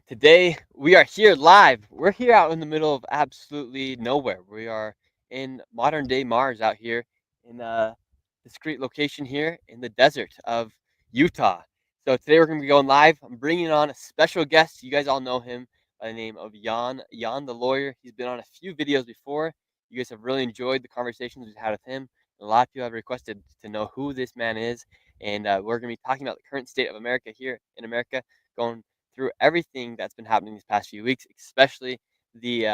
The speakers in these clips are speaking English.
Today we are here live. We're here out in the middle of absolutely nowhere. We are in modern day Mars out here in a discreet location here in the desert of Utah. So today we're going to be going live. I'm bringing on a special guest. You guys all know him by the name of Jan. Jan the lawyer. He's been on a few videos before. You guys have really enjoyed the conversations we've had with him. A lot of people have requested to know who this man is, and we're going to be talking about the current state of America here in America, going through everything that's been happening these past few weeks, especially the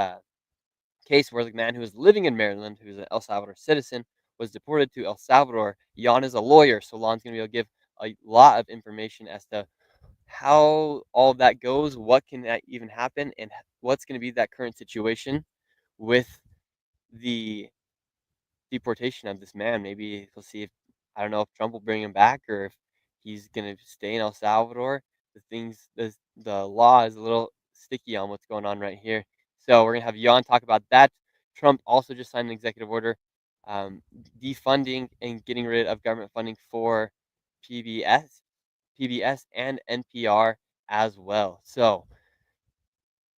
case where the man who was living in Maryland, who's an El Salvador citizen, was deported to El Salvador. Jan is a lawyer, so Lon's going to be able to give a lot of information as to how all of that goes, what can that even happen, and what's going to be that current situation with the deportation of this man. Maybe we'll see if I don't know if Trump will bring him back or if he's gonna stay in El Salvador. The law is a little sticky on what's going on right here. So we're gonna have Jan talk about that. Trump also just signed an executive order um, defunding and getting rid of government funding for PBS, PBS and NPR as well. So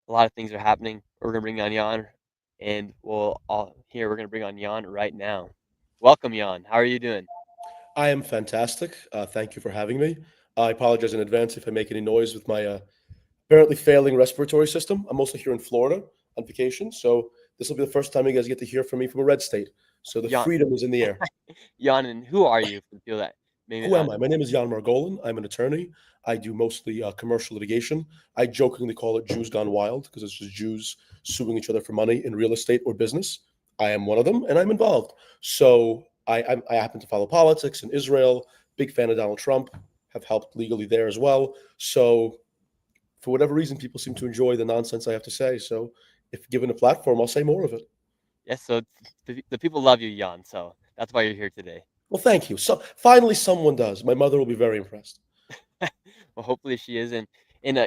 a lot of things are happening. We're gonna bring on Jan, and we're gonna bring on Jan right now. Welcome, Jan. How are you doing? I am fantastic. Thank you for having me. I apologize in advance if I make any noise with my apparently failing respiratory system. I'm also here in Florida on vacation, so this will be the first time you guys get to hear from me from a red state. So the Jan, freedom is in the air. Jan, and who are you for the people that maybe Who am not? I? My name is Jan Margolin. I'm an attorney. I do mostly commercial litigation. I jokingly call it Jews Gone Wild because it's just Jews suing each other for money in real estate or business. I am one of them, and I'm involved. So I happen to follow politics in Israel. Big fan of Donald Trump. Have helped legally there as well. So for whatever reason, people seem to enjoy the nonsense I have to say. So if given a platform, I'll say more of it. Yes, so the people love you, Jan. So that's why you're here today. Well, thank you. So finally, someone does. My mother will be very impressed. Well, hopefully she is. And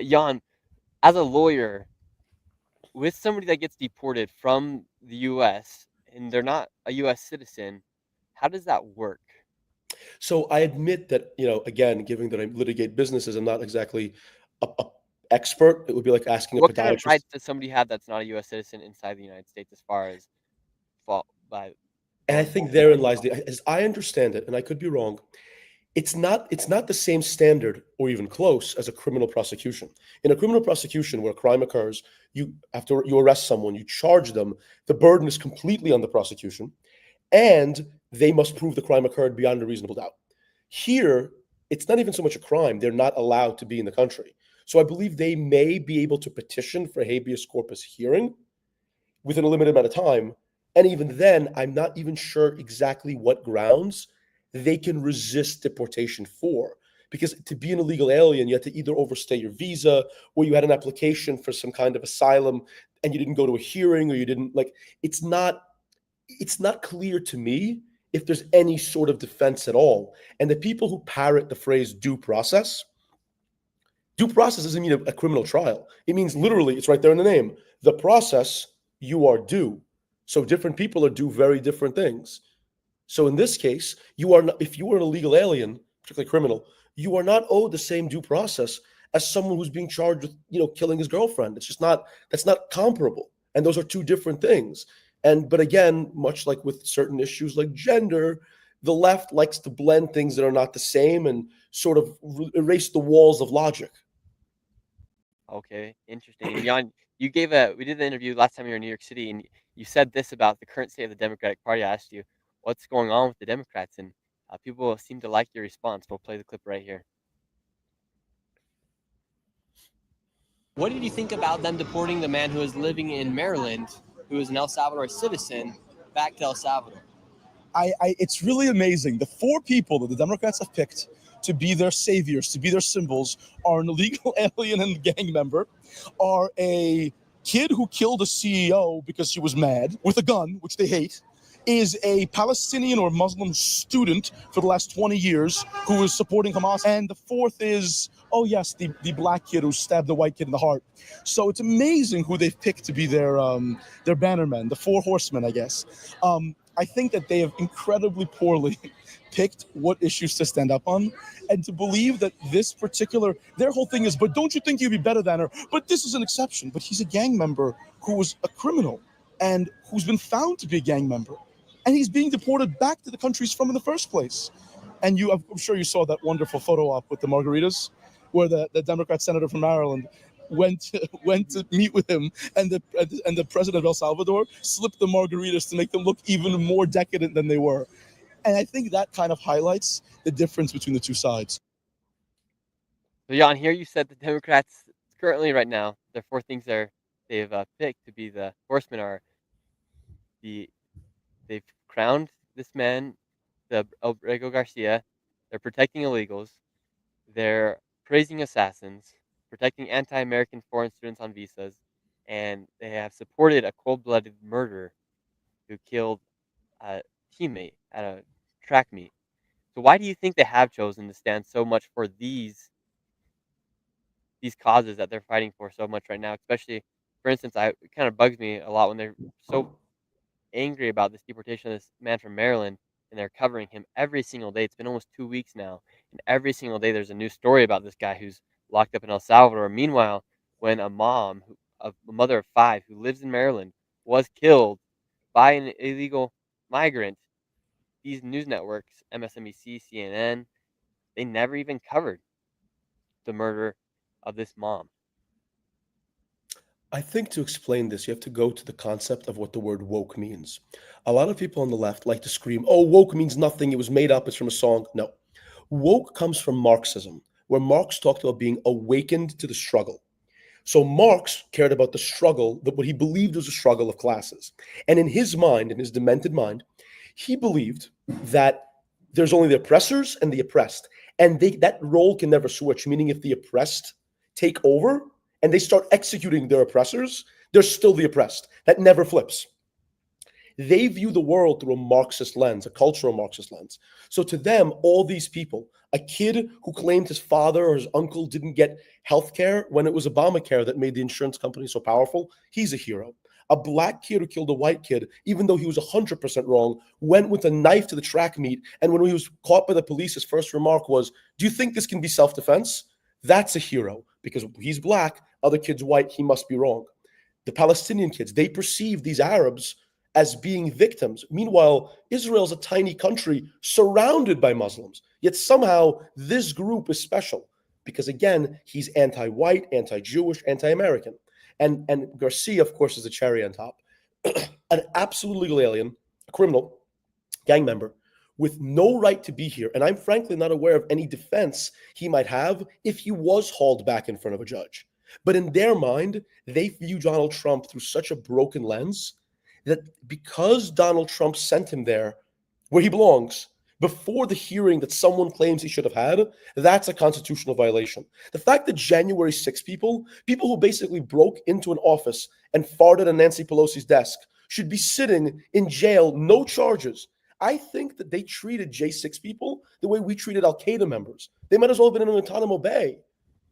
Jan, as a lawyer, with somebody that gets deported from the U.S. and they're not a U.S. citizen, how does that work? So I admit that, again, given that I litigate businesses, I'm not exactly a expert. It would be like asking a What kind of podiatrist. rights does somebody have that's not a U.S. citizen inside the United States as far as fault by And I going think forward? therein lies as I understand it, and I could be wrong, it's not the same standard or even close as a criminal prosecution. In a criminal prosecution where a crime occurs, you after you arrest someone, you charge them, the burden is completely on the prosecution, and they must prove the crime occurred beyond a reasonable doubt. Here, it's not even so much a crime, they're not allowed to be in the country. So I believe they may be able to petition for habeas corpus hearing within a limited amount of time. And even then, I'm not even sure exactly what grounds they can resist deportation for. Because to be an illegal alien, you had to either overstay your visa or you had an application for some kind of asylum and you didn't go to a hearing or you didn't like it's not clear to me if there's any sort of defense at all. And the people who parrot the phrase due process doesn't mean a criminal trial. It means literally, it's right there in the name. The process, you are due. So different people are due very different things. So in this case, you are not, if you are an illegal alien, particularly criminal, you are not owed the same due process as someone who's being charged with, killing his girlfriend. It's just not that's not comparable. And those are two different things. And but again, much like with certain issues like gender, the left likes to blend things that are not the same and sort of erase the walls of logic. Okay, interesting. And Jan, we did the interview last time you were in New York City, and you said this about the current state of the Democratic Party. I asked you what's going on with the Democrats, and people seem to like your response. We'll play the clip right here. What did you think about them deporting the man who was living in Maryland, who is an El Salvador citizen, back to El Salvador? It's really amazing. The four people that the Democrats have picked to be their saviors, to be their symbols, are an illegal alien and gang member, are a kid who killed a CEO because she was mad with a gun, which they hate, is a Palestinian or Muslim student for the last 20 years who is supporting Hamas. And the fourth is, oh yes, the black kid who stabbed the white kid in the heart. So it's amazing who they've picked to be their bannermen, the Four Horsemen, I guess. I think that they have incredibly poorly picked what issues to stand up on, and to believe that this particular their whole thing is, but don't you think you'd be better than her? But this is an exception. But he's a gang member who was a criminal and who's been found to be a gang member, and he's being deported back to the country he's from in the first place. And I'm sure you saw that wonderful photo op with the margaritas, where the Democrat senator from Maryland went to meet with him, and the president of El Salvador slipped the margaritas to make them look even more decadent than they were. And I think that kind of highlights the difference between the two sides. So, Jan, here you said the Democrats currently, right now, their four things they've picked to be the horsemen are the they've crowned this man, the Obrego Garcia. They're protecting illegals. They're praising assassins, protecting anti-American foreign students on visas, and they have supported a cold-blooded murderer who killed a teammate at a track meet. So why do you think they have chosen to stand so much for these causes that they're fighting for so much right now? Especially, for instance, it kind of bugs me a lot when they're so angry about this deportation of this man from Maryland, and they're covering him every single day. It's been almost 2 weeks now, and every single day there's a new story about this guy who's locked up in El Salvador. Meanwhile, when a mother of five who lives in Maryland, was killed by an illegal migrant, these news networks, MSNBC, CNN, they never even covered the murder of this mom. I think to explain this, you have to go to the concept of what the word woke means. A lot of people on the left like to scream, oh, woke means nothing. It was made up. It's from a song. No. Woke comes from Marxism, where Marx talked about being awakened to the struggle. So Marx cared about the struggle, that what he believed was a struggle of classes. And in his mind, in his demented mind, he believed that there's only the oppressors and the oppressed. And that role can never switch, meaning if the oppressed take over and they start executing their oppressors, they're still the oppressed. That never flips. They view the world through a Marxist lens, a cultural Marxist lens. So to them, all these people, a kid who claimed his father or his uncle didn't get health care when it was Obamacare that made the insurance company so powerful, he's a hero. A black kid who killed a white kid, even though he was 100% wrong, went with a knife to the track meet. And when he was caught by the police, his first remark was, do you think this can be self-defense? That's a hero because he's black, other kids white, he must be wrong. The Palestinian kids, they perceive these Arabs as being victims. Meanwhile, Israel's a tiny country surrounded by Muslims. Yet somehow this group is special because, again, he's anti-white, anti-Jewish, anti-American. And Garcia, of course, is a cherry on top. An absolute legal alien, a criminal, gang member, with no right to be here. And I'm frankly not aware of any defense he might have if he was hauled back in front of a judge. But in their mind, they view Donald Trump through such a broken lens that because Donald Trump sent him there where he belongs before the hearing that someone claims he should have had, that's a constitutional violation. The fact that January 6 people who basically broke into an office and farted on Nancy Pelosi's desk, should be sitting in jail, no charges. I think that they treated J6 people the way we treated Al Qaeda members. They might as well have been in Guantanamo Bay.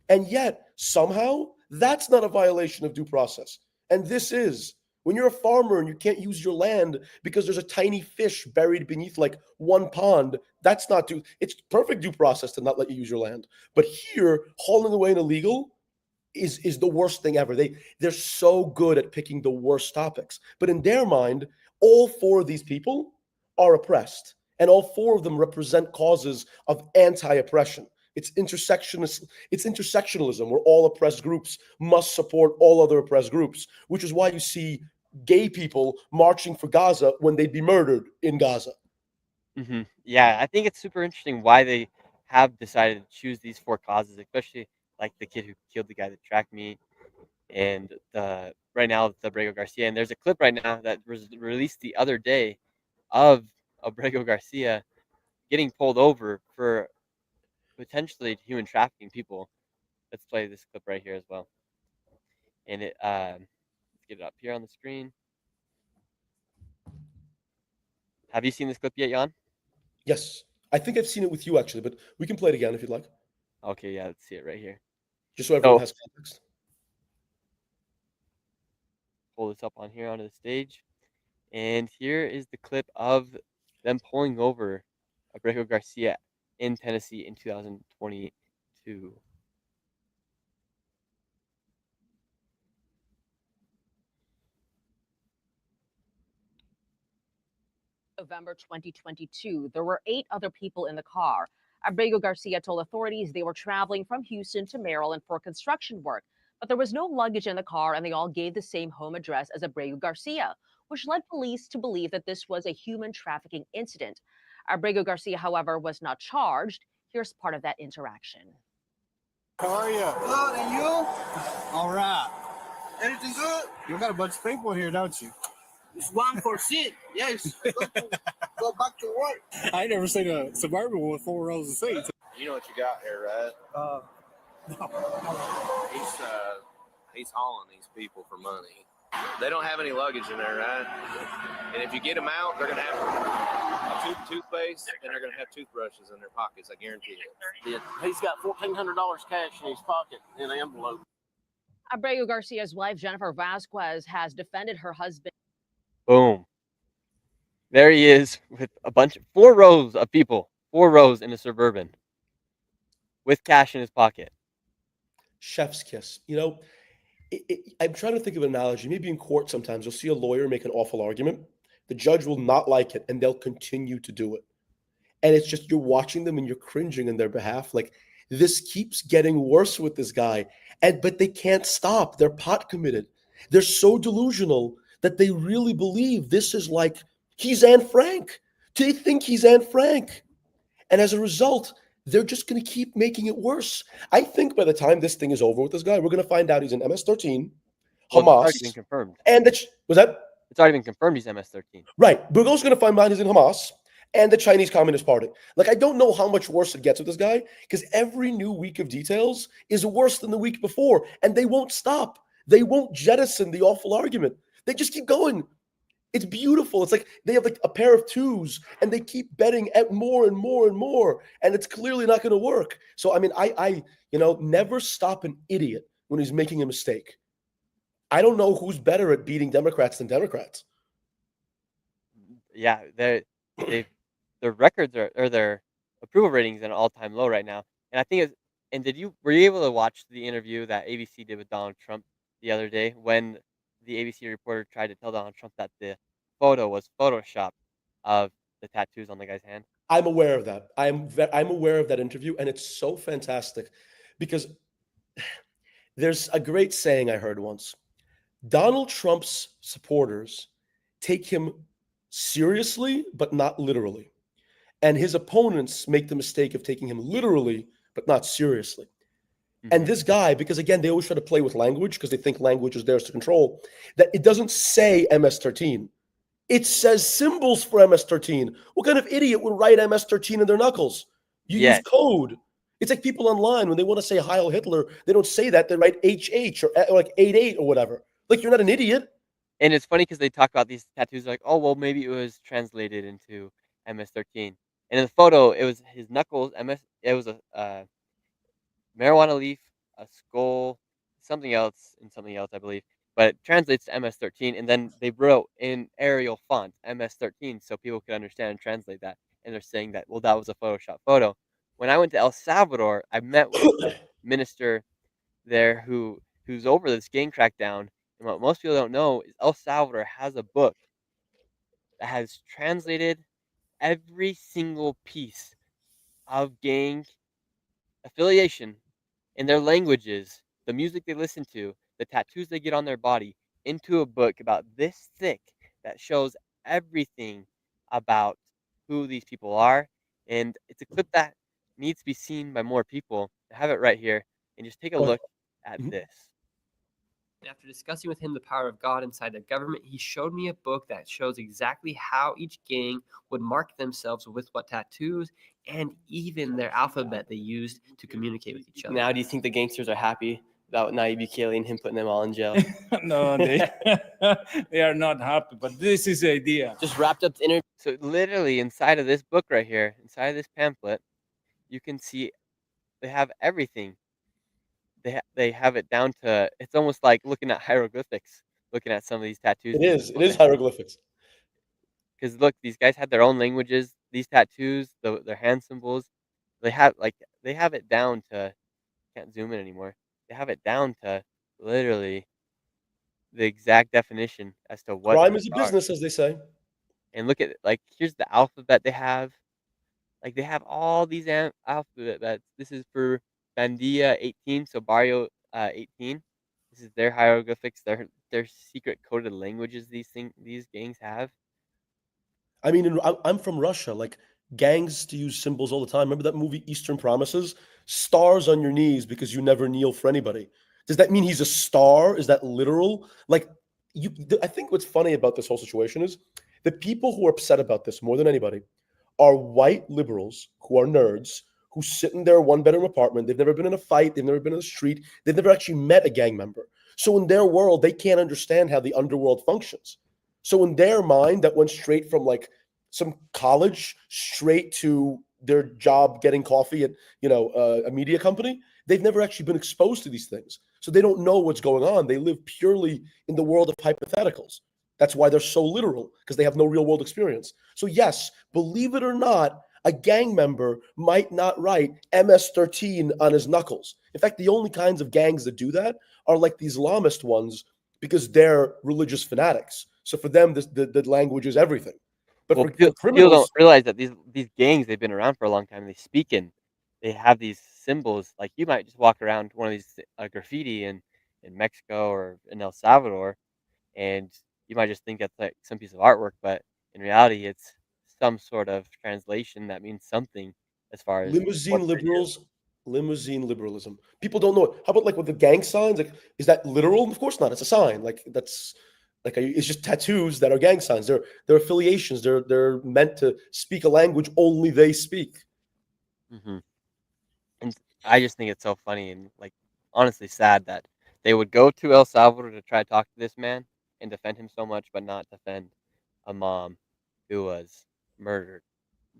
And yet, somehow, that's not a violation of due process. And this is. When you're a farmer and you can't use your land because there's a tiny fish buried beneath like one pond, that's not due. It's perfect due process to not let you use your land. But here, hauling away an illegal is the worst thing ever. They're so good at picking the worst topics. But in their mind, all four of these people are oppressed. And all four of them represent causes of anti-oppression. It's intersectionalism, where all oppressed groups must support all other oppressed groups, which is why you see gay people marching for Gaza when they'd be murdered in Gaza. Yeah, I think it's super interesting why they have decided to choose these four causes, especially like the kid who killed the guy that tracked me, and the right now the Abrego Garcia. And there's a clip right now that was released the other day of Abrego Garcia getting pulled over for potentially human trafficking people. Let's play this clip right here as well. And let's get it up here on the screen. Have you seen this clip yet, Jan? Yes, I think I've seen it with you actually, but we can play it again if you'd like, Okay, yeah, let's see it right here. just so everyone So has context. pull this up on here onto the stage. And here is the clip of them pulling over Abrego Garcia in Tennessee in 2022. November 2022, there were 8 other people in the car. Abrego Garcia told authorities they were traveling from Houston to Maryland for construction work, but there was no luggage in the car and they all gave the same home address as Abrego Garcia, which led police to believe that this was a human trafficking incident. Abrego Garcia, however, was not charged. Here's part of that interaction. How are you? Good, and you? All right. Anything good? You got a bunch of people here, don't you? It's 1 for 6. Yes. Go back to work. I ain't never seen a Suburban with 4 rows of seats. You know what you got here, right? He's hauling these people for money. They don't have any luggage in there, right? And if you get them out, they're gonna have a toothpaste and they're gonna have toothbrushes in their pockets. I guarantee it. He's got $1,400 cash in his pocket in an envelope. Abrego Garcia's wife, Jennifer Vasquez, has defended her husband. Boom. There he is with a bunch of 4 rows of people, 4 rows in a Suburban with cash in his pocket. Chef's kiss. You know, I'm trying to think of an analogy. Maybe in court sometimes you'll see a lawyer make an awful argument. The judge will not like it and they'll continue to do it. And it's just you're watching them and you're cringing in their behalf. Like, this keeps getting worse with this guy. But they can't stop. They're pot committed. They're so delusional that they really believe this is like he's Anne Frank. They think he's Anne Frank. And as a result, they're just going to keep making it worse. I think by the time this thing is over with this guy, we're going to find out he's an MS-13, Well, it's Hamas, already been confirmed. and was that It's already been confirmed he's MS-13. right? We're also going to find out he's in Hamas and the Chinese Communist Party. Like, I don't know how much worse it gets with this guy because every new week of details is worse than the week before, and they won't stop. They won't jettison the awful argument. They just keep going. It's beautiful. It's like they have like a pair of twos and they keep betting at more and more and more. And it's clearly not going to work. So, I mean, I never stop an idiot when he's making a mistake. I don't know who's better at beating Democrats than Democrats. Yeah, their records or their approval ratings at an all-time low right now. And I think it's, and were you able to watch the interview that ABC did with Donald Trump the other day when the ABC reporter tried to tell Donald Trump that the photo was Photoshopped of the tattoos on the guy's hand? I'm aware of that. I'm aware of that interview, and it's so fantastic because there's a great saying I heard once. Donald Trump's supporters take him seriously, but not literally. And his opponents make the mistake of taking him literally, but not seriously. And this guy, because again, they always try to play with language because they think language is theirs to control, that it doesn't say MS-13. It says symbols for MS-13. What kind of idiot would write MS-13 in their knuckles? You use code. It's like people online, when they want to say Heil Hitler, they don't say that. They write HH or like 88 or whatever. Like, you're not an idiot. And it's funny because they talk about these tattoos like, oh, well, maybe it was translated into MS-13. And in the photo, it was his knuckles, it was a marijuana leaf, a skull, something else, I believe. But it translates to MS-13, and then they wrote in Arial font MS-13 so people could understand and translate that. And they're saying that, well, that was a Photoshop photo. When I went to El Salvador, I met with the minister there who's over this gang crackdown. And what most people don't know is El Salvador has a book that has translated every single piece of gang affiliation in their languages, the music they listen to, the tattoos they get on their body, into a book about this thick that shows everything about who these people are. And it's a clip that needs to be seen by more people. I have it right here. And just take a look at this. After discussing with him the power of God inside the government, he showed me a book that shows exactly how each gang would mark themselves with what tattoos and even their alphabet they used to communicate with each other. Now, do you think the gangsters are happy about Nayib Bukele and him putting them all in jail? No, they are not happy, but this is the idea. Just wrapped up the interview. So literally inside of this book right here, inside of this pamphlet, you can see they have everything. They have it down to, it's almost like looking at hieroglyphics, looking at some of these tattoos. It is hieroglyphics. Because look, these guys had their own languages. These tattoos, their hand symbols, they have it down to. Can't zoom in anymore. They have it down to literally the exact definition as to what Crime these is a are. business, as they say. And look at like here's the alphabet they have. Like they have all these alphabets. This is for Bandia 18, so Barrio 18. This is their hieroglyphics, their secret coded languages. These gangs have. I mean, I'm from Russia. Like gangs to use symbols all the time. Remember that movie Eastern Promises? Stars on your knees because you never kneel for anybody. Does that mean he's a star? Is that literal? Like I think what's funny about this whole situation is the people who are upset about this more than anybody are white liberals who are nerds who sit in their one-bedroom apartment. They've never been in a fight. They've never been in the street. They've never actually met a gang member. So in their world, they can't understand how the underworld functions. So in their mind, that went straight from like some college straight to their job getting coffee at a media company. They've never actually been exposed to these things, so they don't know what's going on. They live purely in the world of hypotheticals. That's why they're so literal, because they have no real world experience. So yes, believe it or not, a gang member might not write MS-13 on his knuckles. In fact, the only kinds of gangs that do that are like the Islamist ones, because they're religious fanatics. So for them, the language is everything. But Well, for people don't criminals, realize that these gangs they've been around for a long time. They have these symbols. Like you might just walk around one of these graffiti in Mexico or in El Salvador, and you might just think that's like some piece of artwork, but in reality, it's some sort of translation that means something as far as what limousine they're doing. liberals, limousine liberalism. People don't know it. How about like with the gang signs? Like, is that literal? Of course not. It's a sign. Like that's like it's just tattoos that are gang signs. They're affiliations. They're meant to speak a language only they speak. Hmm. And I just think it's so funny and like honestly sad that they would go to El Salvador to try to talk to this man and defend him so much, but not defend a mom who was murdered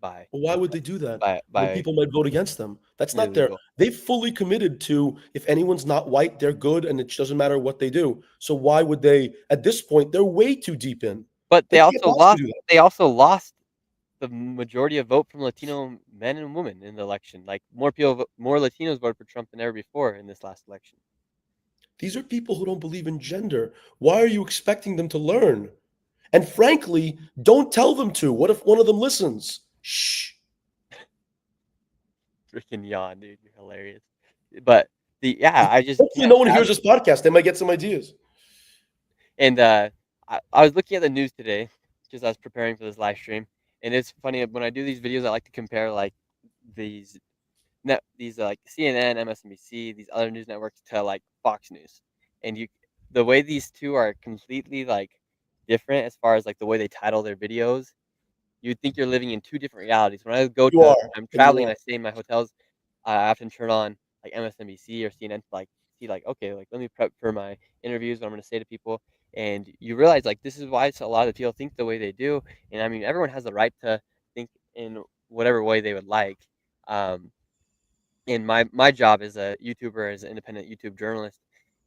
by Well, why would they do that when by people might vote against them? That's not their. illegal. They've fully committed to if anyone's not white, they're good, and it doesn't matter what they do. So why would they? At this point, they're way too deep in. But They can't possibly do that. they also lost the majority of vote from Latino men and women in the election. Like more Latinos voted for Trump than ever before in this last election. These are people who don't believe in gender. Why are you expecting them to learn? And frankly, don't tell them to. What if one of them listens? Shh. Freaking yawn, dude. You're hilarious. But I just Hopefully, no one hears this podcast. They might get some ideas. And I was looking at the news today because I was preparing for this live stream, and it's funny when I do these videos. I like to compare like these like CNN, MSNBC, these other news networks to like Fox News, and the way these two are completely like different as far as like the way they title their videos. You'd think you're living in two different realities. When I go You are, I'm and you traveling and are. I stay in my hotels, I often turn on like MSNBC or CNN to like see like okay, like let me prep for my interviews, what I'm going to say to people, and you realize like this is why a lot of people think the way they do, and I mean everyone has the right to think in whatever way they would like. Um, and my job as a YouTuber, as an independent YouTube journalist,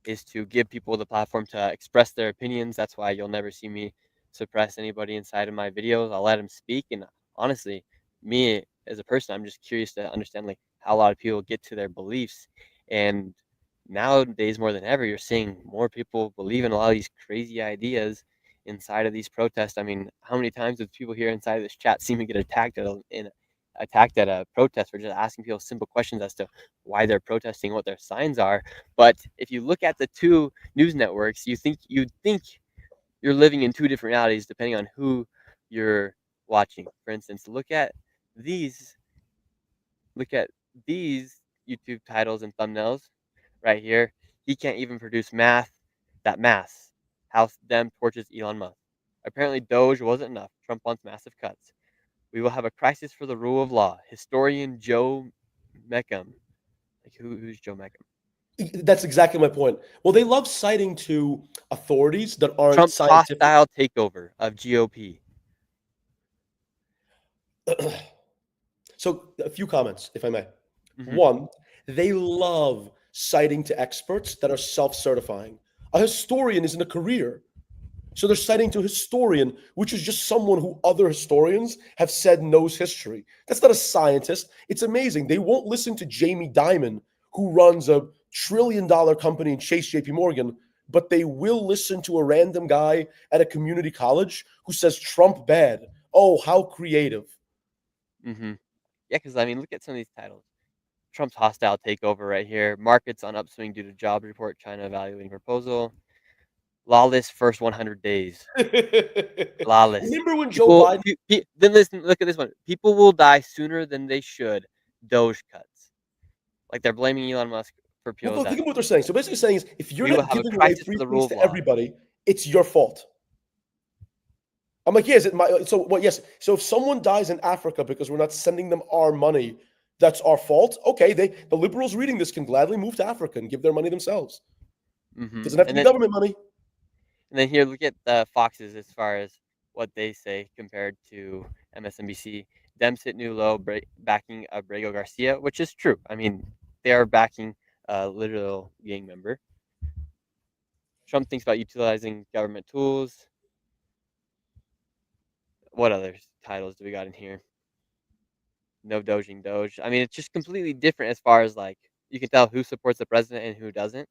is to give people the platform to express their opinions. That's why you'll never see me suppress anybody inside of my videos. I'll let them speak. And honestly, me as a person, I'm just curious to understand like how a lot of people get to their beliefs. And nowadays, more than ever, you're seeing more people believe in a lot of these crazy ideas inside of these protests. I mean, how many times do people here inside of this chat see me get attacked at a protest for just asking people simple questions as to why they're protesting, what their signs are? But if you look at the two news networks, you'd think you're living in two different realities depending on who you're watching. For instance, these look at these YouTube titles and thumbnails right here. He can't even produce mass. House Dem torches Elon Musk. Apparently Doge wasn't enough. Trump wants massive cuts. We will have a crisis for the rule of law. Historian Joe Meckham. Like who's Joe Meckham? That's exactly my point. Well, they love citing to authorities that aren't Trump's scientific. hostile takeover of GOP. So, a few comments, if I may. Mhm. One, they love citing to experts that are self-certifying. A historian isn't a career. So they're citing to a historian, which is just someone who other historians have said knows history. That's not a scientist. It's amazing. They won't listen to Jamie Dimon, who runs a $1 trillion company in Chase JP Morgan, but they will listen to a random guy at a community college who says Trump bad. Oh, how creative. Yeah, because I mean, look at some of these titles. Trump's hostile takeover right here. Markets on upswing due to job report. China evaluating proposal. Lawless first 100 days. Lawless. Remember when Joe Biden... Then listen, look at this one. People will die sooner than they should. Doge cuts. Like they're blaming Elon Musk for Well, PO's think of what they're saying. So basically saying is, if you're We will not have a giving away crisis free for the things rule of to law. everybody, it's your fault. I'm like, yeah, is it my... So, well, yes. So if someone dies in Africa because we're not sending them our money, that's our fault? Okay, the liberals reading this can gladly move to Africa and give their money themselves. Doesn't have to be government money. And then here, look at the Foxes as far as what they say compared to MSNBC. Dems hit new low, backing Abrego Garcia, which is true. I mean, they are backing a literal gang member. Trump thinks about utilizing government tools. What other titles do we got in here? No doging Doge. I mean, it's just completely different as far as like you can tell who supports the president and who doesn't.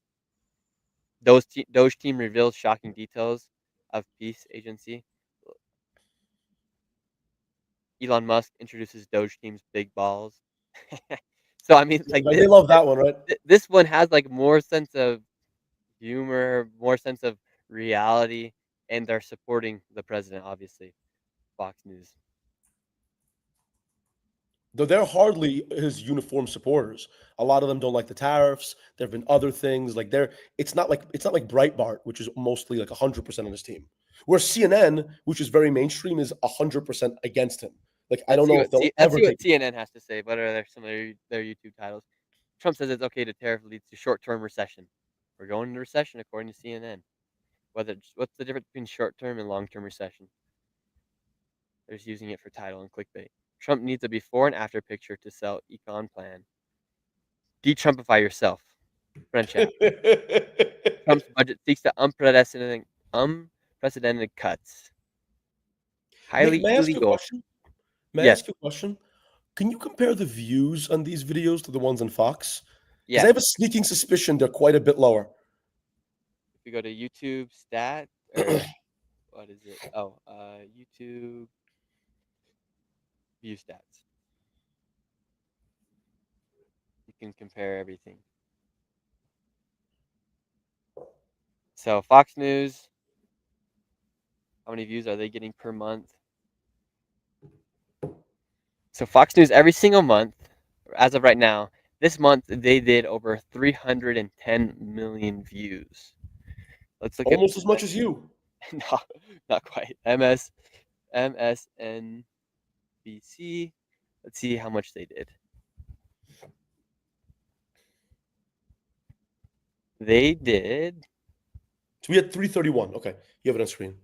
Doge team reveals shocking details of peace agency. Elon Musk introduces Doge team's big balls. So I mean, like They love that one, right? This one has like more sense of humor, more sense of reality, and they're supporting the president, obviously. Fox News. Though they're hardly his uniform supporters. A lot of them don't like the tariffs. There have been other things like it's not like Breitbart, which is mostly like 100% on his team. Where CNN, which is very mainstream, is 100% against him. Like I don't know if they'll ever Let's see what CNN has to say. What are some of their YouTube titles? Trump says it's okay to tariff leads to short-term recession. We're going into recession according to CNN. What's the difference between short-term and long-term recession? They're just using it for title and clickbait. Trump needs a before and after picture to sell econ plan. De-Trumpify yourself. French app. Trump's budget seeks to unprecedented cuts. Highly May I ask you a illegal. question? May I ask you a question? Can you compare the views on these videos to the ones on Fox? Because I have a sneaking suspicion they're quite a bit lower. If you go to YouTube stat, or what is it? Oh, YouTube view stats. You can compare everything. So Fox News, how many views are they getting per month? So Fox News every single month, as of right now, this month they did over 310 million views. Let's look almost as much as you. No, not quite. MSNBC. Let's see how much they did. They did. So we had 331. Okay, you have it on screen.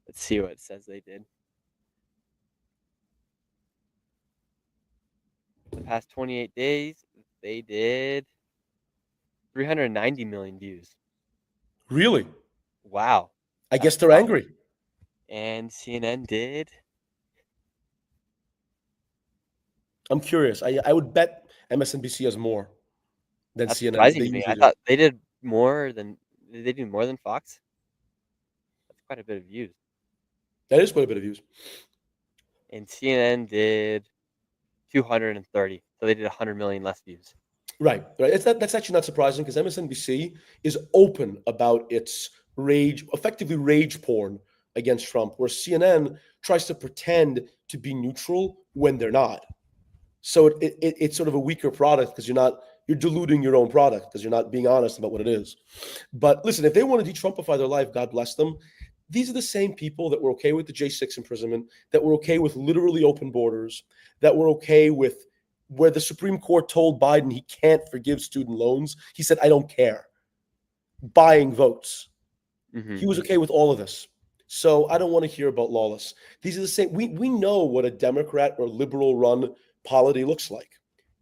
Let's see what it says they did. The past 28 days, they did 390 million views. Really? Wow. I guess they're angry. And CNN did. I'm curious. I would bet MSNBC has more than That's CNN. surprising to me. I thought they did more than Fox. That's quite a bit of views. That is quite a bit of views. And CNN did 230. So they did 100 million less views. Right. That's actually not surprising because MSNBC is open about its effectively rage porn against Trump, where CNN tries to pretend to be neutral when they're not. So it's sort of a weaker product because you're diluting your own product because you're not being honest about what it is. But listen, if they want to de-Trumpify their life, God bless them. These are the same people that were okay with the J6 imprisonment, that were okay with literally open borders, that were okay with where the Supreme Court told Biden he can't forgive student loans. He said, I don't care. Buying votes. Mm-hmm. He was okay with all of this. So I don't want to hear about lawless. These are the same. We know what a Democrat or liberal run polity looks like.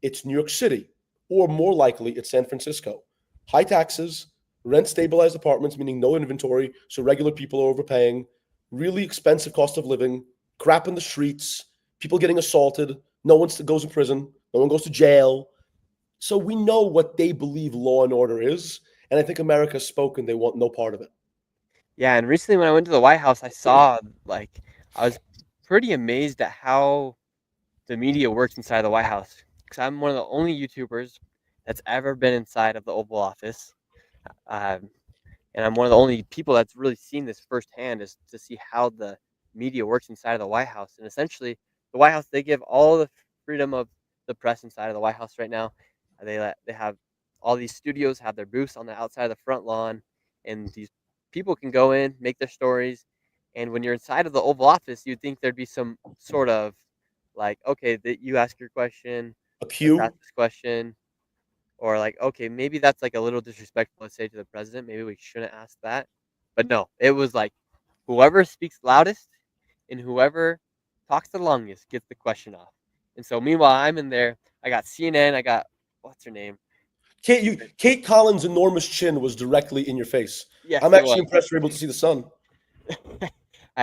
It's New York City, or more likely, it's San Francisco. High taxes, rent stabilized apartments, meaning no inventory, so regular people are overpaying, really expensive cost of living, crap in the streets, people getting assaulted, no one goes in prison, no one goes to jail. So we know what they believe law and order is, and I think America's spoken. They want no part of it. Yeah, and recently when I went to the White House, I saw I was pretty amazed at how the media works inside the White House. Because I'm one of the only YouTubers that's ever been inside of the Oval Office. Um, and I'm one of the only people that's really seen this firsthand, is to see how the media works inside of the White House. And essentially, the White House, they give all the freedom of the press inside of the White House right now. They have all these studios have their booths on the outside of the front lawn, and these people can go in, make their stories. And when you're inside of the Oval Office, you'd think there'd be some sort of like, okay, that you ask your question, A let's ask queue. this question, or like, okay, maybe that's like a little disrespectful to say to the president. Maybe we shouldn't ask that. But no, it was like whoever speaks loudest and whoever talks the longest gets the question off. And so meanwhile, I'm in there. I got CNN. I got what's her name? Kate Collins' enormous chin was directly in your face. Yes, I'm it was. actually impressed you're able to see the sun. I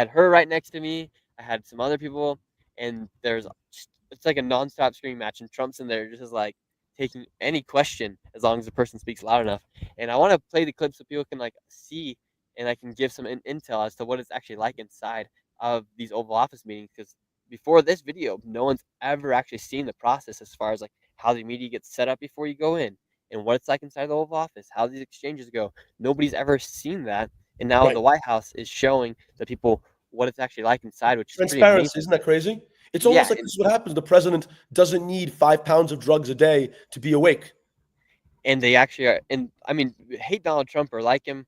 had her right next to me. I had some other people, and it's like a nonstop screaming match, and Trump's in there just like taking any question as long as the person speaks loud enough. And I want to play the clip so people can like see, and I can give some intel as to what it's actually like inside of these Oval Office meetings. Because before this video, no one's ever actually seen the process as far as like how the media gets set up before you go in, and what it's like inside the Oval Office, how these exchanges go. Nobody's ever seen that. And now Right. the White House is showing the people what it's actually like inside, which is pretty Transparency, amazing. isn't that crazy? It's Yeah, almost like this is what happens. The president doesn't need 5 pounds of drugs a day to be awake. and they actually are. And I mean, hate Donald Trump or like him,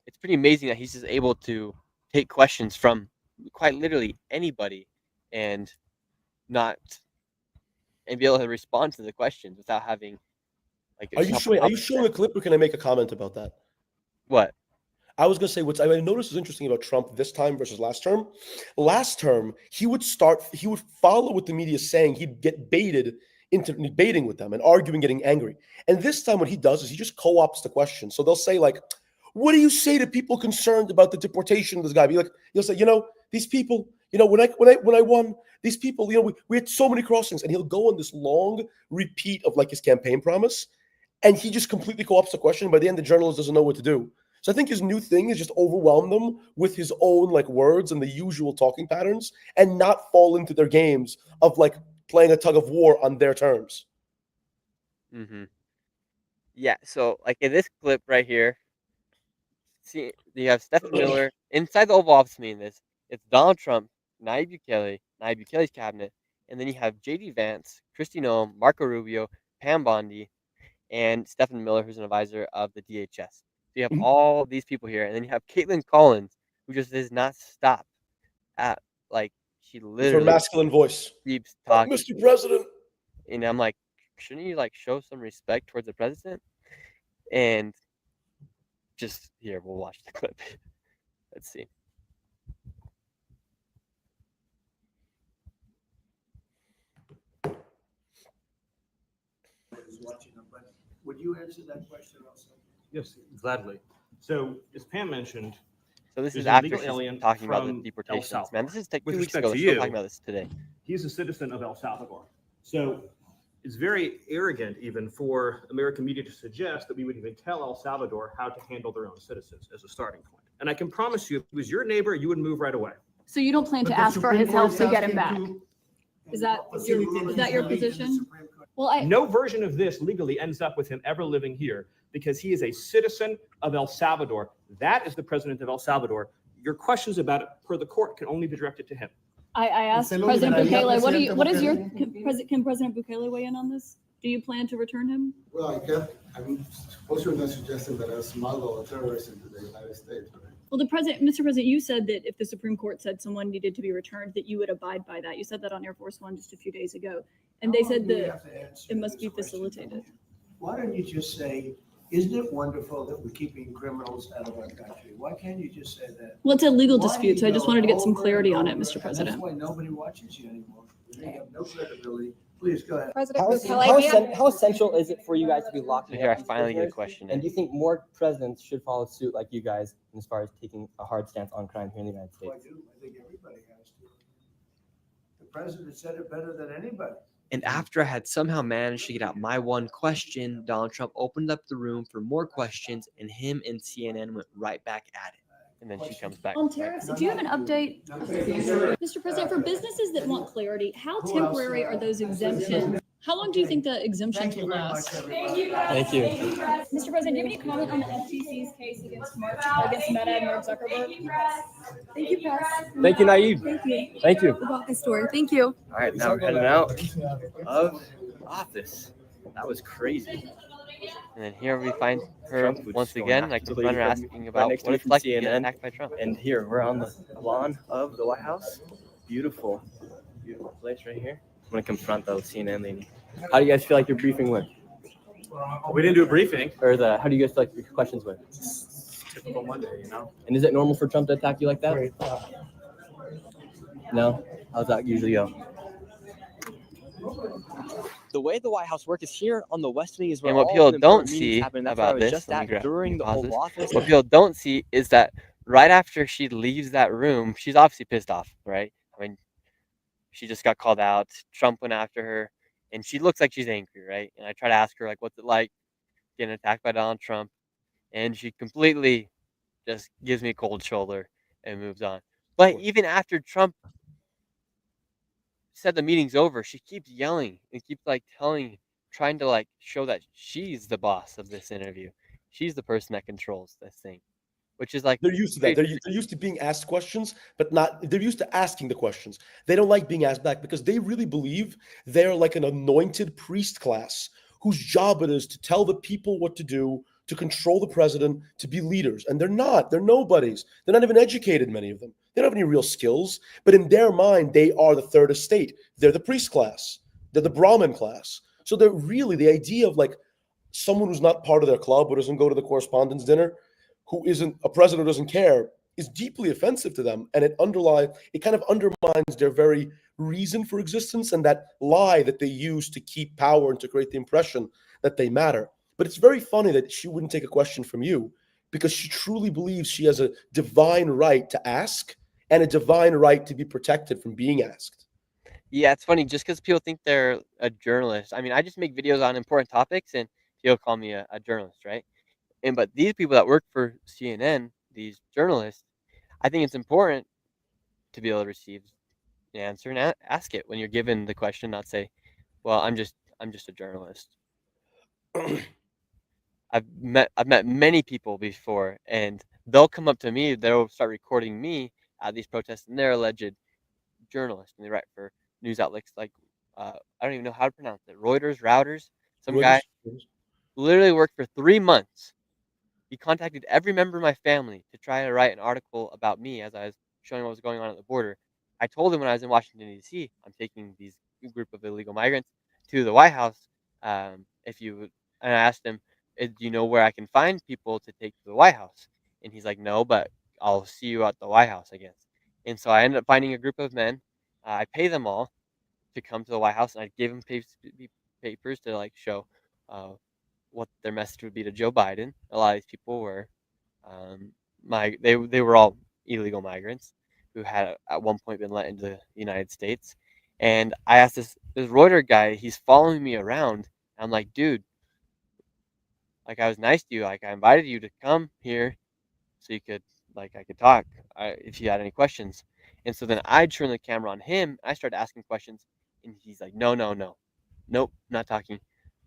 it's pretty amazing that he's just able to take questions from quite literally anybody and not and be able to respond to the questions without having like Are you showing a clip, or can I make a comment about that? what? I was going to say what I noticed was interesting about Trump this time versus last term. Last term, he would follow what the media is saying. He'd get baited into debating with them and arguing, getting angry. And this time, what he does is he just co-opts the question. So they'll say like, "What do you say to people concerned about the deportation of this guy?" He'll say, these people, when I won, these people, we had so many crossings, and he'll go on this long repeat of like his campaign promise, and he just completely co-opts the question. By the end, the journalist doesn't know what to do. So I think his new thing is just overwhelm them with his own like words and the usual talking patterns, and not fall into their games of like playing a tug of war on their terms. Mm-hmm. Yeah. So like in this clip right here, see, you have Stephen Miller inside the Oval Office meeting. It's Donald Trump, Nayib Bukele's cabinet, and then you have J.D. Vance, Kristi Noem, Marco Rubio, Pam Bondi, and Stephen Miller, who's an advisor of the DHS. So you have all these people here, and then you have Caitlin Collins, who just does not stop at like she With her literally masculine voice. keeps talking. Mr. President. And I'm like, shouldn't you like show some respect towards the president? And just here, we'll watch the clip. Let's see. Would you answer that question also? Yes, gladly. So, as Pam mentioned, So this there's is an after illegal she's alien talking about the from El deportations. Salvador. Man, this is like With 2 weeks respect ago. to They're still you, talking about this today. he's a citizen of El Salvador. So it's very arrogant even for American media to suggest that we would even tell El Salvador how to handle their own citizens as a starting point. And I can promise you, if he was your neighbor, you would move right away. So you don't plan to ask for his help to get him back? Is that your position? Well, No version of this legally ends up with him ever living here because he is a citizen of El Salvador. That is the president of El Salvador. Your questions about it per the court can only be directed to him. I asked President Bukele, what is your, can President Bukele weigh in on this? Do you plan to return him? Well, I can't. I'm suppose you're not suggesting that I smuggle a terrorist into the United States, right? Well, Mr. President, you said that if the Supreme Court said someone needed to be returned, that you would abide by that. You said that on Air Force One just a few days ago. And they said that it must be facilitated. Why don't you just say, isn't it wonderful that we're keeping criminals out of our country? Why can't you just say that? Well, it's a legal Why dispute, so I just go wanted to get some over clarity and on it, over? Mr. And President. that's why nobody watches you anymore. You have no credibility. Please go ahead. How, how essential is it for you guys to be locking So here up I these finally get a prisoners? question And in. do you think more presidents should follow suit like you guys as far as taking a hard stance on crime here in the United Well, I States? do. I think everybody has to. The president said it better than anybody. And after I had somehow managed to get out my one question, Donald Trump opened up the room for more questions, and him and CNN went right back at it. And then she comes back. On tariffs, do you have an update, Mr. President, for businesses that want clarity? How temporary are those exemptions? How long do you think the exemptions will last? Thank you. Mr. President, do you have any comment on the FTC's case against Meta and Mark Zuckerberg? Thank you, press. Thank you, Naive. Thank you. Thank you. The Bacchus store. Thank you. All right, now we're heading out of office. That was crazy. And then here we find her Trump was once just going again. after I the confront lady her from- asking right about next to what me it's from like to get CNN. attacked by Trump. And here we're on the lawn of the White House. Beautiful, beautiful place right here. I'm gonna confront the CNN lady. How do you guys feel like your briefing went? We didn't do a briefing. Or how do you guys feel like your questions went? Typical Monday, you know. And is it normal for Trump to attack you like that? No? How's that usually go? The way the White House works is here on the West Wing is where And what all people the important don't meetings see happen. That's where I about was this, just let me at grab during the pause Oval this. Office. What people don't see is that right after she leaves that room, she's obviously pissed off, right? I mean, she just got called out. Trump went after her, and she looks like she's angry, right? And I try to ask her, like, what's it like getting attacked by Donald Trump? And she completely just gives me a cold shoulder and moves on. But even after Trump said the meeting's over, she keeps yelling and keeps trying to show that she's the boss of this interview. She's the person that controls this thing, which is like They're used to that. They're used to being asked questions, but they're used to asking the questions. They don't like being asked back because they really believe they're like an anointed priest class whose job it is to tell the people what to do, to control the president, to be leaders. And they're not. They're nobodies. They're not even educated, many of them. They don't have any real skills. But in their mind, they are the third estate. They're the priest class. They're the Brahmin class. So they're really the idea of like someone who's not part of their club, who doesn't go to the correspondence dinner, who isn't a president who doesn't care, is deeply offensive to them. And it kind of undermines their very reason for existence and that lie that they use to keep power and to create the impression that they matter. But it's very funny that she wouldn't take a question from you because she truly believes she has a divine right to ask and a divine right to be protected from being asked. Yeah, it's funny just because people think they're a journalist. I mean, I just make videos on important topics and people call me a journalist, right? But these people that work for CNN, these journalists, I think it's important to be able to receive the answer and ask it when you're given the question, not say, "Well, I'm just a journalist." I've met many people before, and they'll come up to me, they'll start recording me at these protests, and they're alleged journalists, and they write for news outlets like I don't even know how to pronounce it, Reuters. Some guy literally worked for 3 months. He contacted every member of my family to try to write an article about me as I was showing what was going on at the border. I told him when I was in Washington, D.C., I'm taking these group of illegal migrants to the White House. And I asked him, do you know where I can find people to take to the White House? And he's like, no, but I'll see you at the White House, I guess. And so I ended up finding a group of men. I pay them all to come to the White House, and I gave them papers to show what their message would be to Joe Biden. A lot of these people were they were all illegal migrants who had at one point been let into the United States. And I asked this Reuters guy, he's following me around. I'm like, dude, I was nice to you. I invited you to come here so you could I could talk if you had any questions. And so then I turned the camera on him. I started asking questions, and he's like, no, nope, not talking.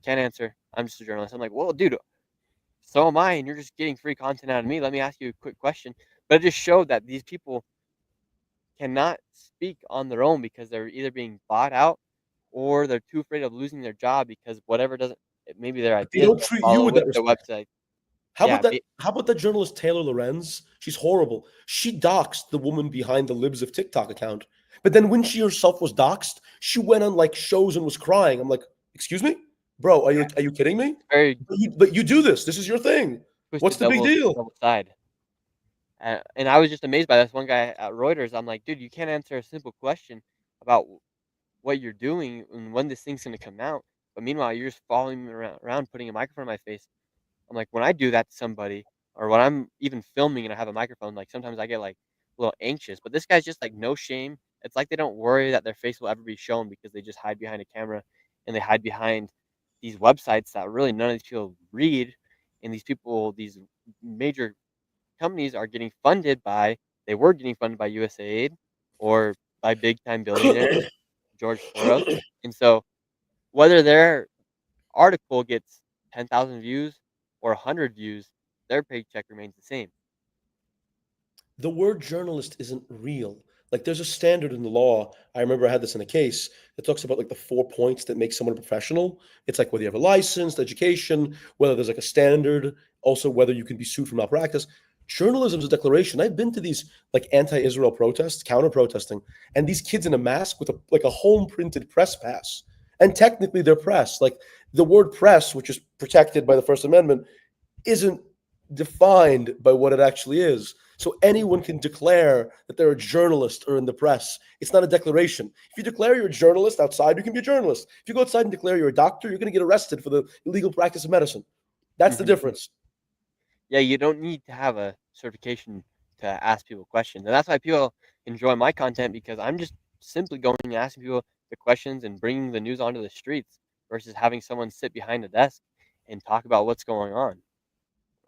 Can't answer. I'm just a journalist. I'm like, well, dude, so am I, and you're just getting free content out of me. Let me ask you a quick question. But it just showed that these people cannot speak on their own because they're either being bought out or they're too afraid of losing their job because whatever doesn't, maybe their idea. They don't treat you with that the respect. website. How about that journalist Taylor Lorenz? She's horrible. She doxed the woman behind the Libs of TikTok account. But then when she herself was doxed, she went on shows and was crying. I'm like, excuse me? Bro, are you kidding me? But you do this. This is your thing. What's the big deal? Double side. And I was just amazed by this one guy at Reuters. I'm like, dude, you can't answer a simple question about what you're doing and when this thing's gonna come out. But meanwhile, you're just following me around, putting a microphone in my face. I'm like, when I do that to somebody, or when I'm even filming and I have a microphone, like sometimes I get like a little anxious. But this guy's just like no shame. It's like they don't worry that their face will ever be shown because they just hide behind a camera and they hide behind these websites that really none of these people read. And these people, these major companies are getting funded by, they were getting funded by USAID or by big time billionaires, George Soros. And so whether their article gets 10,000 views or 100 views, their paycheck remains the same. The word journalist isn't real. Like there's a standard in the law. I remember I had this in a case that talks about like the 4 points that make someone a professional. It's like whether you have a license, education, whether there's like a standard, also whether you can be sued for malpractice. Journalism is a declaration. I've been to these like anti-Israel protests, counter-protesting, and these kids in a mask with a home-printed press pass. And technically they're press. Like the word press, which is protected by the First Amendment, isn't defined by what it actually is. So anyone can declare that they're a journalist or in the press. It's not a declaration. If you declare you're a journalist outside, you can be a journalist. If you go outside and declare you're a doctor, you're going to get arrested for the illegal practice of medicine. That's the difference. Yeah, you don't need to have a certification to ask people questions. And that's why people enjoy my content, because I'm just simply going and asking people the questions and bringing the news onto the streets versus having someone sit behind a desk and talk about what's going on.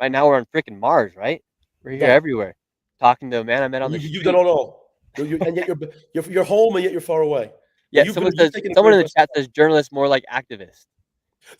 Right now we're on freaking Mars, right? We're here Yeah. everywhere, talking to a man I met on the You've street. done it all. And yet you're home and yet you're far away. Yeah, You've someone taken a in great the risk. chat says journalist more like activist.